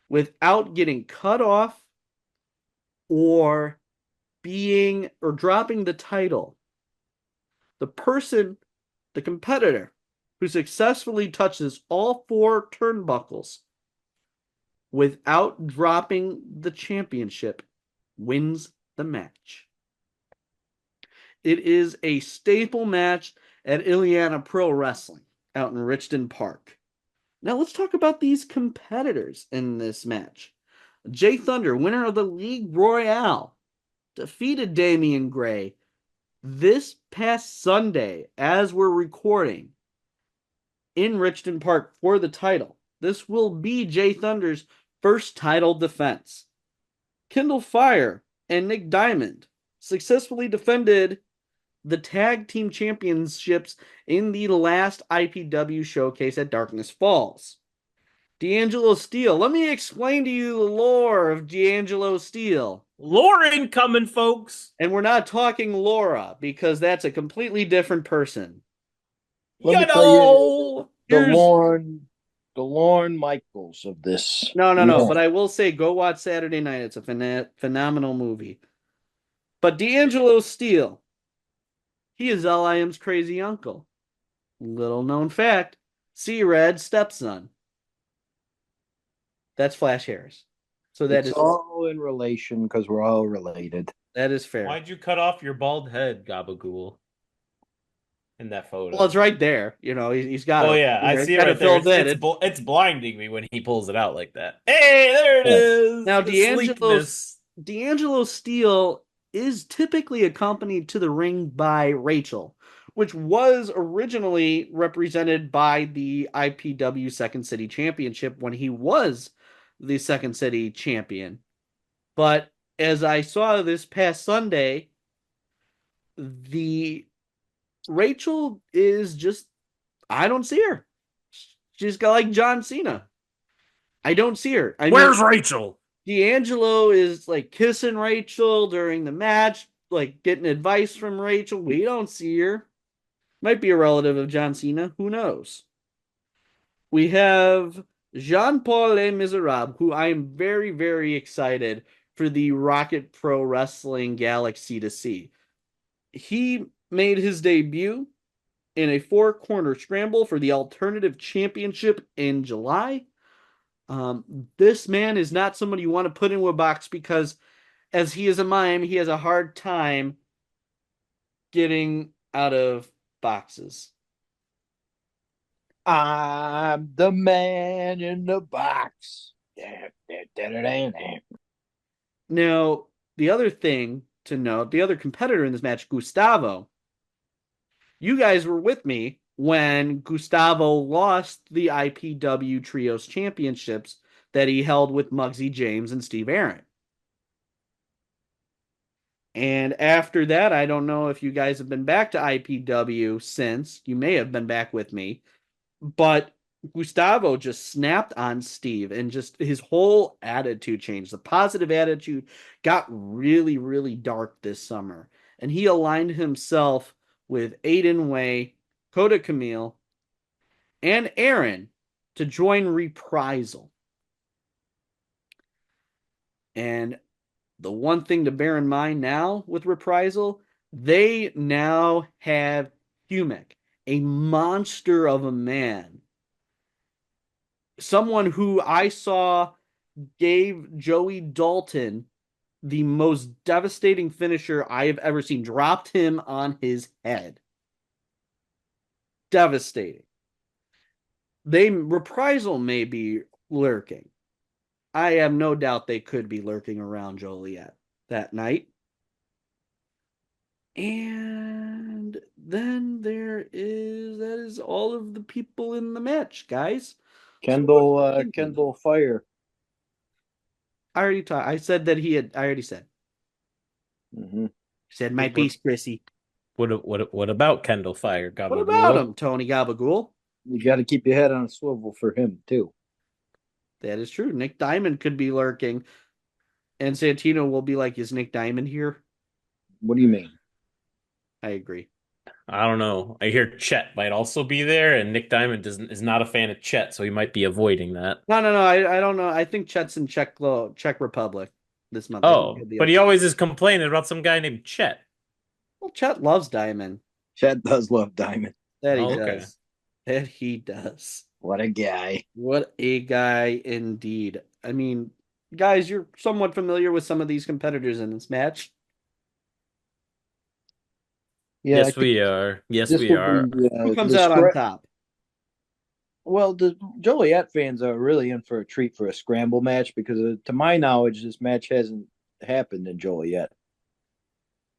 without getting cut off or dropping the title. The competitor who successfully touches all 4 turnbuckles without dropping the championship wins the match. It is a staple match at Ileana Pro Wrestling out in Richton Park. Now let's talk about these competitors in this match. Jay Thunder, winner of the League Royale, defeated Damian Gray this past Sunday as we're recording in Richton Park for the title. This will be Jay Thunder's first title defense. Kindle Fire and Nick Diamond successfully defended the tag team championships in the last IPW showcase at Darkness Falls. D'Angelo Steele. Let me explain to you the lore of D'Angelo Steele. Lore incoming, folks. And we're not talking Laura, because that's a completely different person. Let me tell you, the Lorne Michaels of this. No. But I will say, go watch Saturday Night. It's a phenomenal movie. But D'Angelo Steele, he is LIM's crazy uncle. Little known fact, C-Rad's stepson. That's Flash Harris. So It's all in relation because we're all related. that is fair. Why'd you cut off your bald head, Gabagool? In that photo. Well, it's right there. You know, he's got Oh it. yeah, I see it got right there. filled in. It's blinding me when he pulls it out like that. Hey, there it is. Now, The D'Angelo Steele is typically accompanied to the ring by Rachel, which was originally represented by the IPW Second City Championship when he was the Second City Champion. But as I saw this past Sunday, the Rachel is just, I don't see her. She's got like John Cena. I don't see her. Where's Rachel? D'Angelo is like kissing Rachel during the match, like getting advice from Rachel. We don't see her. Might be a relative of John Cena. Who knows? We have Jean-Paul Les Miserables, who I am very, very excited for the Rocket Pro Wrestling Galaxy to see. He made his debut in a 4-corner scramble for the Alternative Championship in July. This man is not somebody you want to put into a box because, as he is a mime, he has a hard time getting out of boxes. I'm the man in the box. Now, the other thing to note, the other competitor in this match, Gustavo. You guys were with me when Gustavo lost the IPW Trios Championships that he held with Muggsy James and Steve Aaron. And after that, I don't know if you guys have been back to IPW since. You may have been back with me. But Gustavo just snapped on Steve and just his whole attitude changed. The positive attitude got really, really dark this summer. And he aligned himself with Aiden Way, Kota Camille, and Aaron to join Reprisal. And the one thing to bear in mind now with Reprisal, they now have Humic, a monster of a man. Someone who I saw gave Joey Dalton the most devastating finisher I have ever seen. Dropped him on his head. Devastating. Reprisal may be lurking. I have no doubt they could be lurking around Joliet that night. And then that is all of the people in the match, guys. Kendall Fire. I said that I already said. Mm-hmm. Said my piece, Chrissy. What about Kendall Fire, Gabagool? What about him, Tony Gabagool? You got to keep your head on a swivel for him, too. That is true. Nick Diamond could be lurking. And Santino will be like, is Nick Diamond here? What do you mean? I agree. I don't know. I hear Chet might also be there, and Nick Diamond is not a fan of Chet, so he might be avoiding that. No. I don't know. I think Chet's in Czech Republic this month. Oh, but he always is complaining about some guy named Chet. Well, Chet loves Diamond. Chet does love Diamond. That he does. That he does. What a guy. What a guy indeed. I mean, guys, you're somewhat familiar with some of these competitors in this match. Yeah, yes, we are. Yes, we are. Who comes out on top? Well, the Joliet fans are really in for a treat for a scramble match because, to my knowledge, this match hasn't happened in Joliet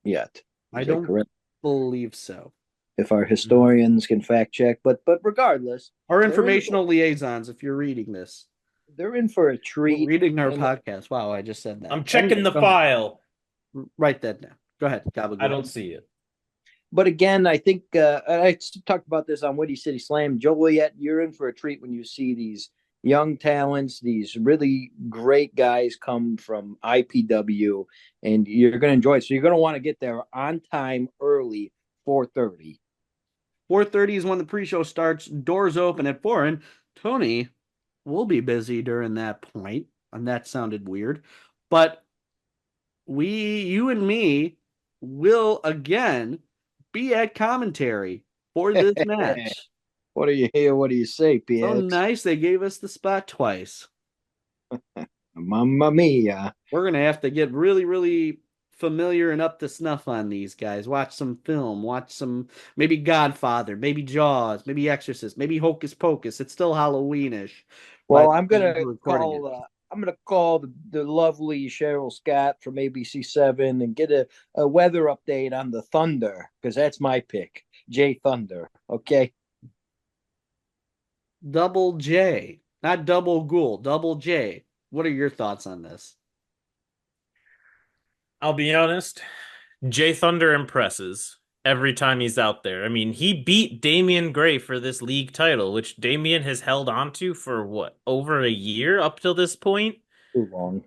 yet. I don't believe so. If our historians can fact check, but regardless, our informational liaisons, if you're reading this, they're in for a treat. We're reading our podcast. Wow, I just said that. I'm checking the file. Write that down. Go ahead, Gabagool. I don't see it. But again, I think I talked about this on Windy City Slam. Joliet, you're in for a treat when you see these young talents, these really great guys come from IPW, and you're going to enjoy it. So you're going to want to get there on time, early, 4:30. 4:30 is when the pre-show starts. Doors open at 4, and Tony will be busy during that point. And that sounded weird, but you and me will again be at commentary for this match. What do you hear? What do you say, PX? So nice, they gave us the spot twice. Mamma mia. We're gonna have to get really, really familiar and up to snuff on these guys. Watch some film, watch some maybe Godfather, maybe Jaws, maybe Exorcist, maybe Hocus Pocus. It's still Halloweenish. Well, But we're recording it. I'm gonna call the lovely Cheryl Scott from ABC7 and get a weather update on the Thunder because that's my pick, Jay Thunder. Okay. Double J, not double ghoul, double J. What are your thoughts on this? I'll be honest, Jay Thunder impresses every time he's out there. I mean, he beat Damian Gray for this league title, which Damian has held onto for what, over a year up till this point? Too long.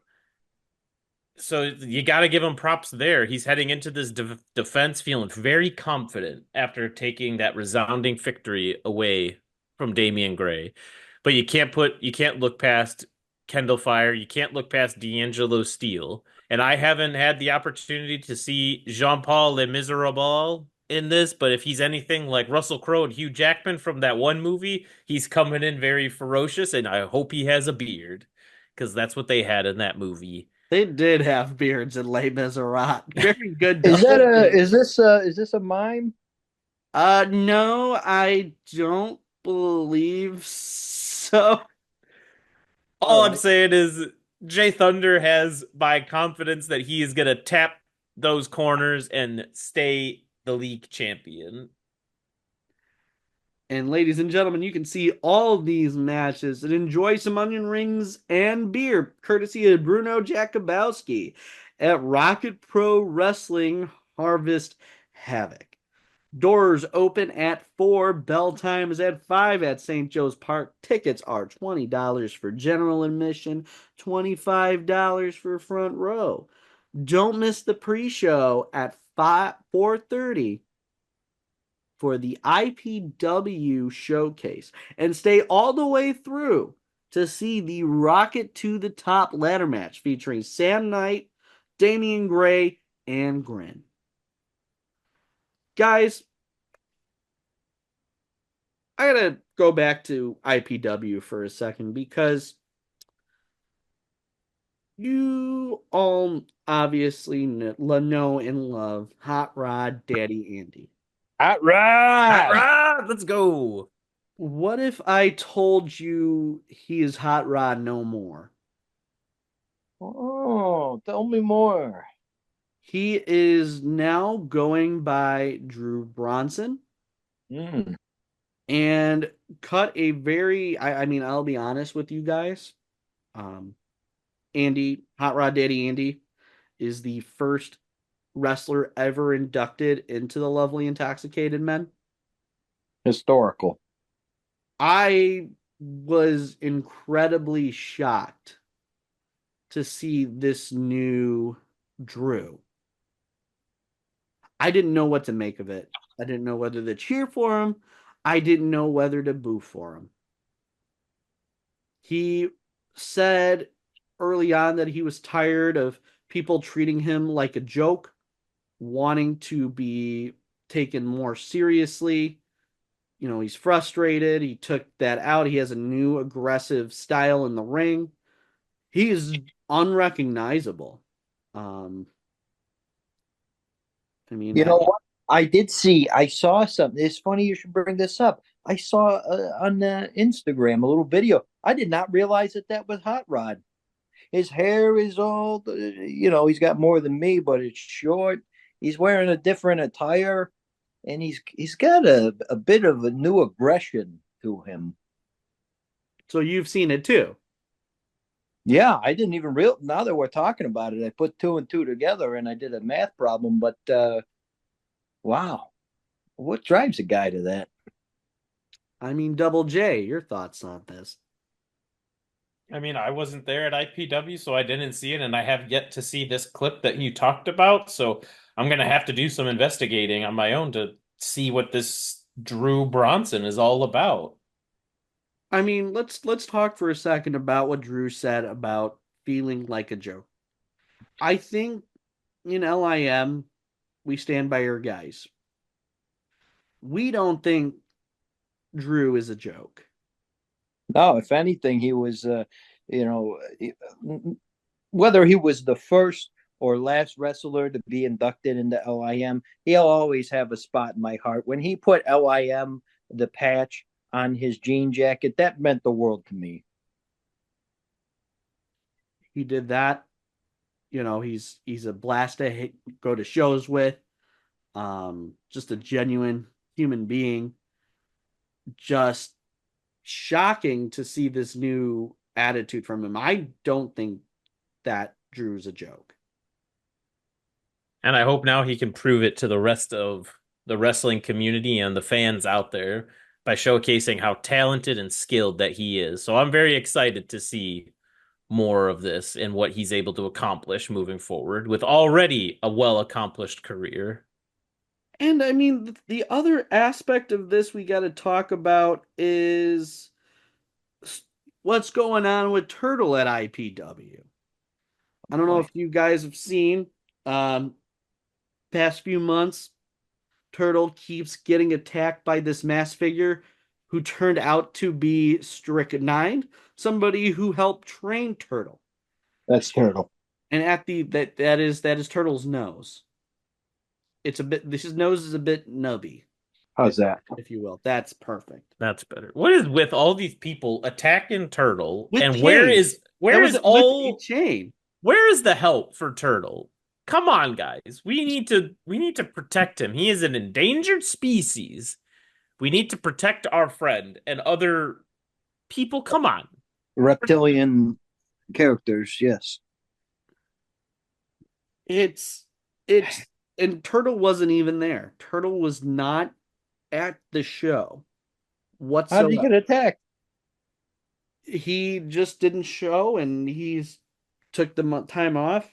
So you got to give him props there. He's heading into this defense feeling very confident after taking that resounding victory away from Damian Gray. But you can't look past Kendall Fire. You can't look past D'Angelo Steele. And I haven't had the opportunity to see Jean-Paul Le Miserable in this, but if he's anything like Russell Crowe and Hugh Jackman from that one movie, he's coming in very ferocious, and I hope he has a beard, because that's what they had in that movie. They did have beards in Les Miserables. Very good. Is this a mime? No, I don't believe so. All I'm saying is Jay Thunder has my confidence that he is going to tap those corners and stay the league champion. And ladies and gentlemen, you can see all of these matches and enjoy some onion rings and beer, courtesy of Bruno Jakubowski at Rocket Pro Wrestling Harvest Havoc. Doors open at 4. Bell time is at 5 at St. Joe's Park. Tickets are $20 for general admission, $25 for front row. Don't miss the pre-show at 4:30 for the IPW showcase. And stay all the way through to see the Rocket to the Top ladder match featuring Sam Knight, Damian Gray, and Grin. Guys, I gotta go back to IPW for a second because you all obviously know and love Hot Rod Daddy Andy. Hot Rod! Hot Rod! Let's go! What if I told you he is Hot Rod no more? Oh, tell me more. He is now going by Drew Bronson. And cut a very, I mean, I'll be honest with you guys. Andy, Hot Rod Daddy Andy, is the first wrestler ever inducted into the Lovely Intoxicated Men. Historical. I was incredibly shocked to see this new Drew. I didn't know what to make of it. I didn't know whether to cheer for him. I didn't know whether to boo for him. He said early on that he was tired of people treating him like a joke, wanting to be taken more seriously. You know, he's frustrated. He took that out. He has a new aggressive style in the ring. He is unrecognizable. I mean, you know what? I saw something. It's funny you should bring this up. I saw on Instagram a little video. I did not realize that was Hot Rod. His hair is all, he's got more than me, but it's short. He's wearing a different attire, and he's got a bit of a new aggression to him. So you've seen it too? Yeah, I didn't even now that we're talking about it, I put 2 and 2 together and I did a math problem, but wow. What drives a guy to that? I mean, Double J, your thoughts on this? I mean, I wasn't there at IPW, so I didn't see it, and I have yet to see this clip that you talked about, so I'm going to have to do some investigating on my own to see what this Drew Bronson is all about. I mean, let's talk for a second about what Drew said about feeling like a joke. I think in LIM, we stand by our guys. We don't think Drew is a joke. No, if anything, he was You know, whether he was the first or last wrestler to be inducted into LIM, he'll always have a spot in my heart. When he put LIM, the patch, on his jean jacket, that meant the world to me. He did that. You know, he's a blast to go to shows with. Just a genuine human being. Just shocking to see this new attitude from him. I don't think that Drew's a joke. And I hope now he can prove it to the rest of the wrestling community and the fans out there by showcasing how talented and skilled that he is. So I'm very excited to see more of this and what he's able to accomplish moving forward with already a well-accomplished career. And I mean, the other aspect of this we got to talk about is what's going on with Turtle at IPW. I don't know if you guys have seen past few months, Turtle keeps getting attacked by this mass figure who turned out to be Stryk-9, somebody who helped train Turtle. That's Turtle. And at that is Turtle's nose. It's a bit. His nose is a bit nubby. How's that? If you will. That's perfect. That's better. What is with all these people attacking Turtle? With and chains. where is With all a chain? Where is the help for Turtle? Come on, guys. We need to protect him. He is an endangered species. We need to protect our friend and other people. Come on. Reptilian characters, yes. It's and Turtle wasn't even there. Turtle was not at the show whatsoever. How did he get attacked? He just didn't show, and he's took the time off.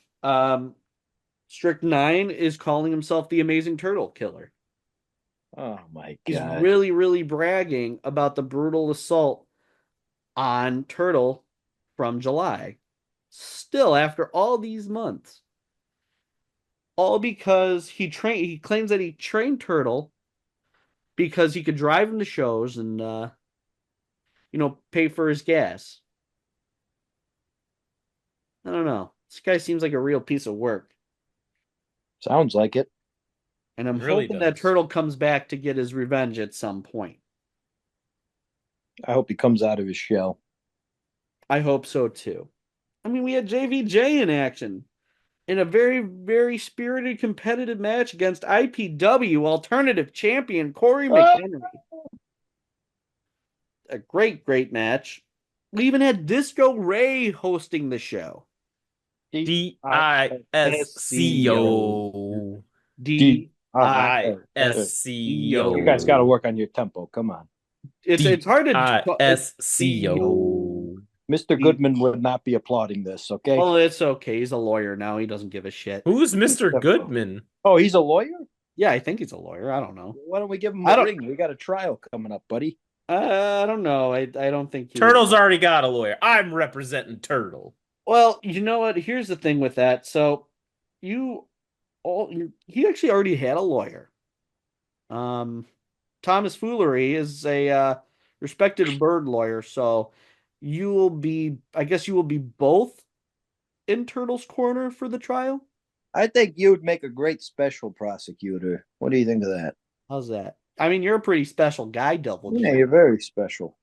Stryk-9 is calling himself the Amazing Turtle Killer. Oh my God. He's really, really bragging about the brutal assault on Turtle from July. Still, after all these months. All because he claims that he trained Turtle because he could drive him to shows and pay for his gas. I don't know. This guy seems like a real piece of work. Sounds like it. And I'm Really hoping does. that Turtle comes back to get his revenge at some point. I hope he comes out of his shell. I hope so too. I mean, we had JVJ in action in a very, very spirited competitive match against IPW alternative champion Corey McHenry. A great, great match. We even had Disco Ray hosting the show. DISCO. DISCO. You guys got to work on your tempo. Come on. It's hard to DISCO. Mr. Goodman would not be applauding this, okay? Well, it's okay. He's a lawyer now. He doesn't give a shit. Who's Mr. Goodman? Oh, he's a lawyer? Yeah, I think he's a lawyer. I don't know. Why don't we give him a ring? We got a trial coming up, buddy. I don't know. I don't think Turtle's already got a lawyer. I'm representing Turtle. Well, you know what? Here's the thing with that. So, he actually already had a lawyer. Thomas Foolery is a respected bird lawyer, so you will be both in Turtle's corner for the trial. I think you would make a great special prosecutor. What do you think of that? How's that? I mean, you're a pretty special guy, Double J. Yeah, you're very special.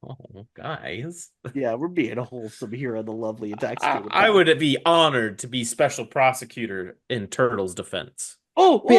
Oh, guys. Yeah, we're being wholesome here on the lovely Intoxicated. I would be honored to be special prosecutor in Turtle's defense. Yeah. What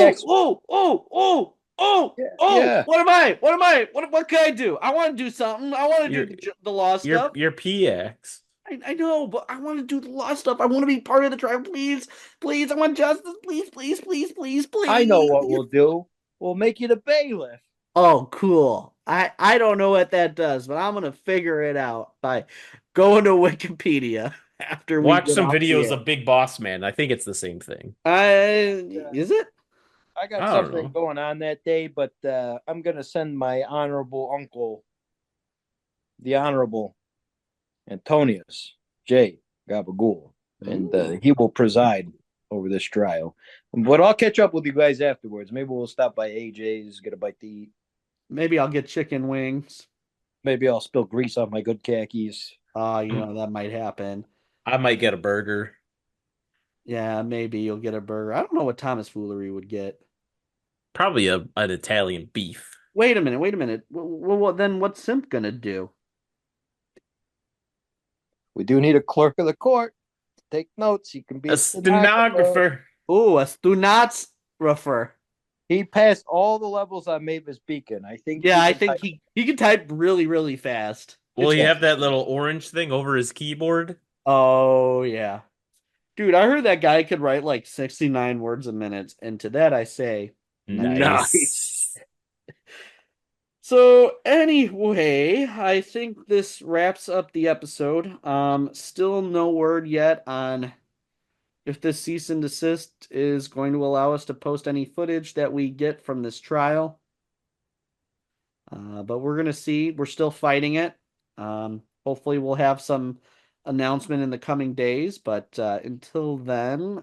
am I? What can I do? I want to do something. I want to do the law stuff. You're PX. I know, but I want to do the law stuff. I want to be part of the trial. Please, please. I want justice. Please, please, please, please, please. I know what we'll do. We'll make you the bailiff. Oh, cool. I don't know what that does, but I'm going to figure it out by going to Wikipedia after we watch some videos of Big Boss Man. I think it's the same thing. Is it? I got something going on that day, but I'm going to send my honorable uncle, the Honorable Antonius J. Gabagool, and he will preside over this trial. But I'll catch up with you guys afterwards. Maybe we'll stop by AJ's, get a bite to eat. Maybe I'll get chicken wings. Maybe I'll spill grease off my good khakis. That might happen. I might get a burger. Yeah, maybe you'll get a burger. I don't know what Thomas Foolery would get. Probably an Italian beef. Wait a minute. Well, then what's Simp gonna do? We do need a clerk of the court to take notes. He can be A stenographer. Oh, a stenographer. He passed all the levels on Mavis Beacon. I think. Yeah, I think he can type really, really fast. Will he have that little orange thing over his keyboard? Oh, yeah. Dude, I heard that guy could write like 69 words a minute, and to that I say, Nice. So anyway, I think this wraps up the episode. Still no word yet on if this cease and desist is going to allow us to post any footage that we get from this trial. But we're going to see. We're still fighting it. Hopefully we'll have some announcement in the coming days. But until then,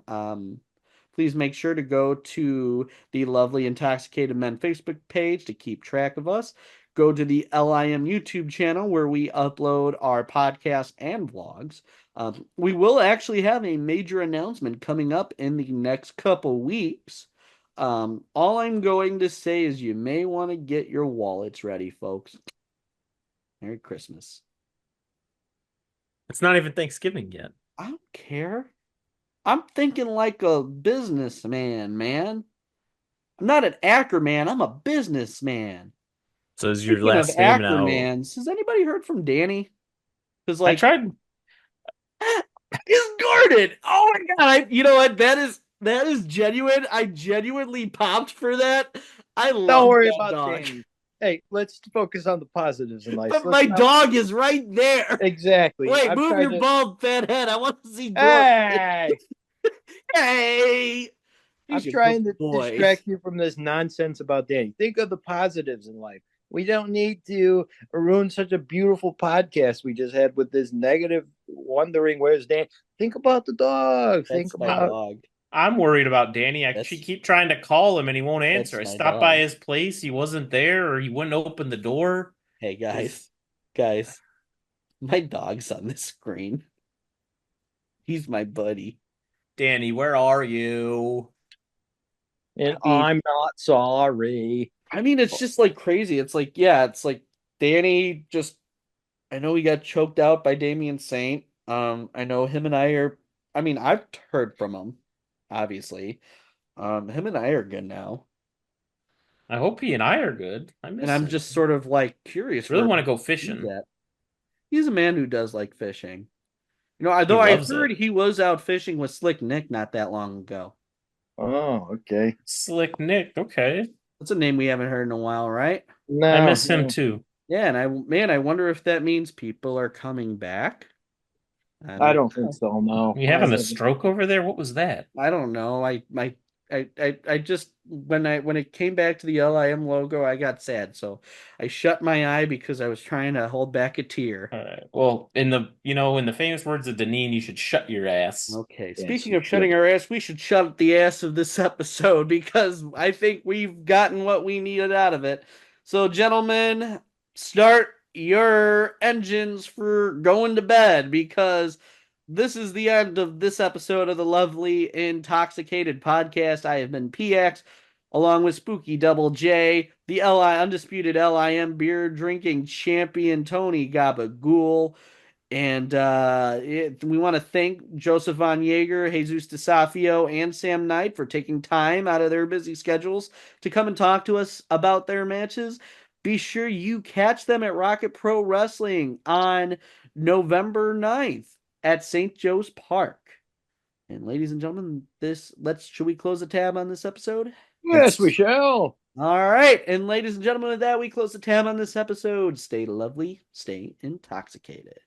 please make sure to go to the lovely Intoxicated Men Facebook page to keep track of us. Go to the LIM YouTube channel where we upload our podcasts and vlogs. We will actually have a major announcement coming up in the next couple weeks. All I'm going to say is you may want to get your wallets ready, folks. Merry Christmas. It's not even Thanksgiving yet. I don't care. I'm thinking like a businessman, man. I'm not an actor-man. I'm a businessman. So is your Speaking last of name now? actor-mans, has anybody heard from Danny? Because I tried. He's guarded. Oh my god! You know what? That is genuine. I genuinely popped for that. I love. Don't worry that about dog. Danny. Hey, let's focus on the positives in life. But my dog is right there. Exactly. Wait, move your bald fat head. I want to see. Hey! Hey! I'm trying to distract you from this nonsense about Danny. Think of the positives in life. We don't need to ruin such a beautiful podcast we just had with this negative wondering where's Dan. Think about the dog. Think about dog. I'm worried about Danny. I actually keep trying to call him and he won't answer. I stopped by his place. He wasn't there or he wouldn't open the door. Hey, guys, my dog's on the screen. He's my buddy. Danny, where are you? And I'm not sorry. I mean, it's just like crazy. It's like, yeah, it's like Danny just, I know he got choked out by Damian Saint. I know him and I've heard from him, obviously. Him and I are good now. I hope he and I are good. I'm just sort of like curious. Really want to go fishing. He's a man who does like fishing. Although I heard he was out fishing with Slick Nick not that long ago. Oh, okay. Slick Nick, okay. That's a name we haven't heard in a while, right? No, I miss him too. Yeah, and I wonder if that means people are coming back. I don't think so. No. You having a stroke over there? What was that? I don't know. I just when it came back to the LIM logo, I got sad. So I shut my eye because I was trying to hold back a tear. All right. Well, in the famous words of Deneen, you should shut your ass. Okay. Speaking of shutting our ass, we should shut the ass of this episode because I think we've gotten what we needed out of it. So, gentlemen, start your engines for going to bed because this is the end of this episode of the lovely Intoxicated podcast. I have been PX, along with Spooky Double J, the undisputed LIM beer drinking champion Tony Gabagool, and we want to thank Joseph Von Jager, Jesus DeSafio, and Sam Knight for taking time out of their busy schedules to come and talk to us about their matches. Be sure you catch them at Rocket Pro Wrestling on November 9th. At St. Joe's Park. And ladies and gentlemen, should we close the tab on this episode? Yes, we shall. All right. And ladies and gentlemen, with that, we close the tab on this episode. Stay lovely, stay intoxicated.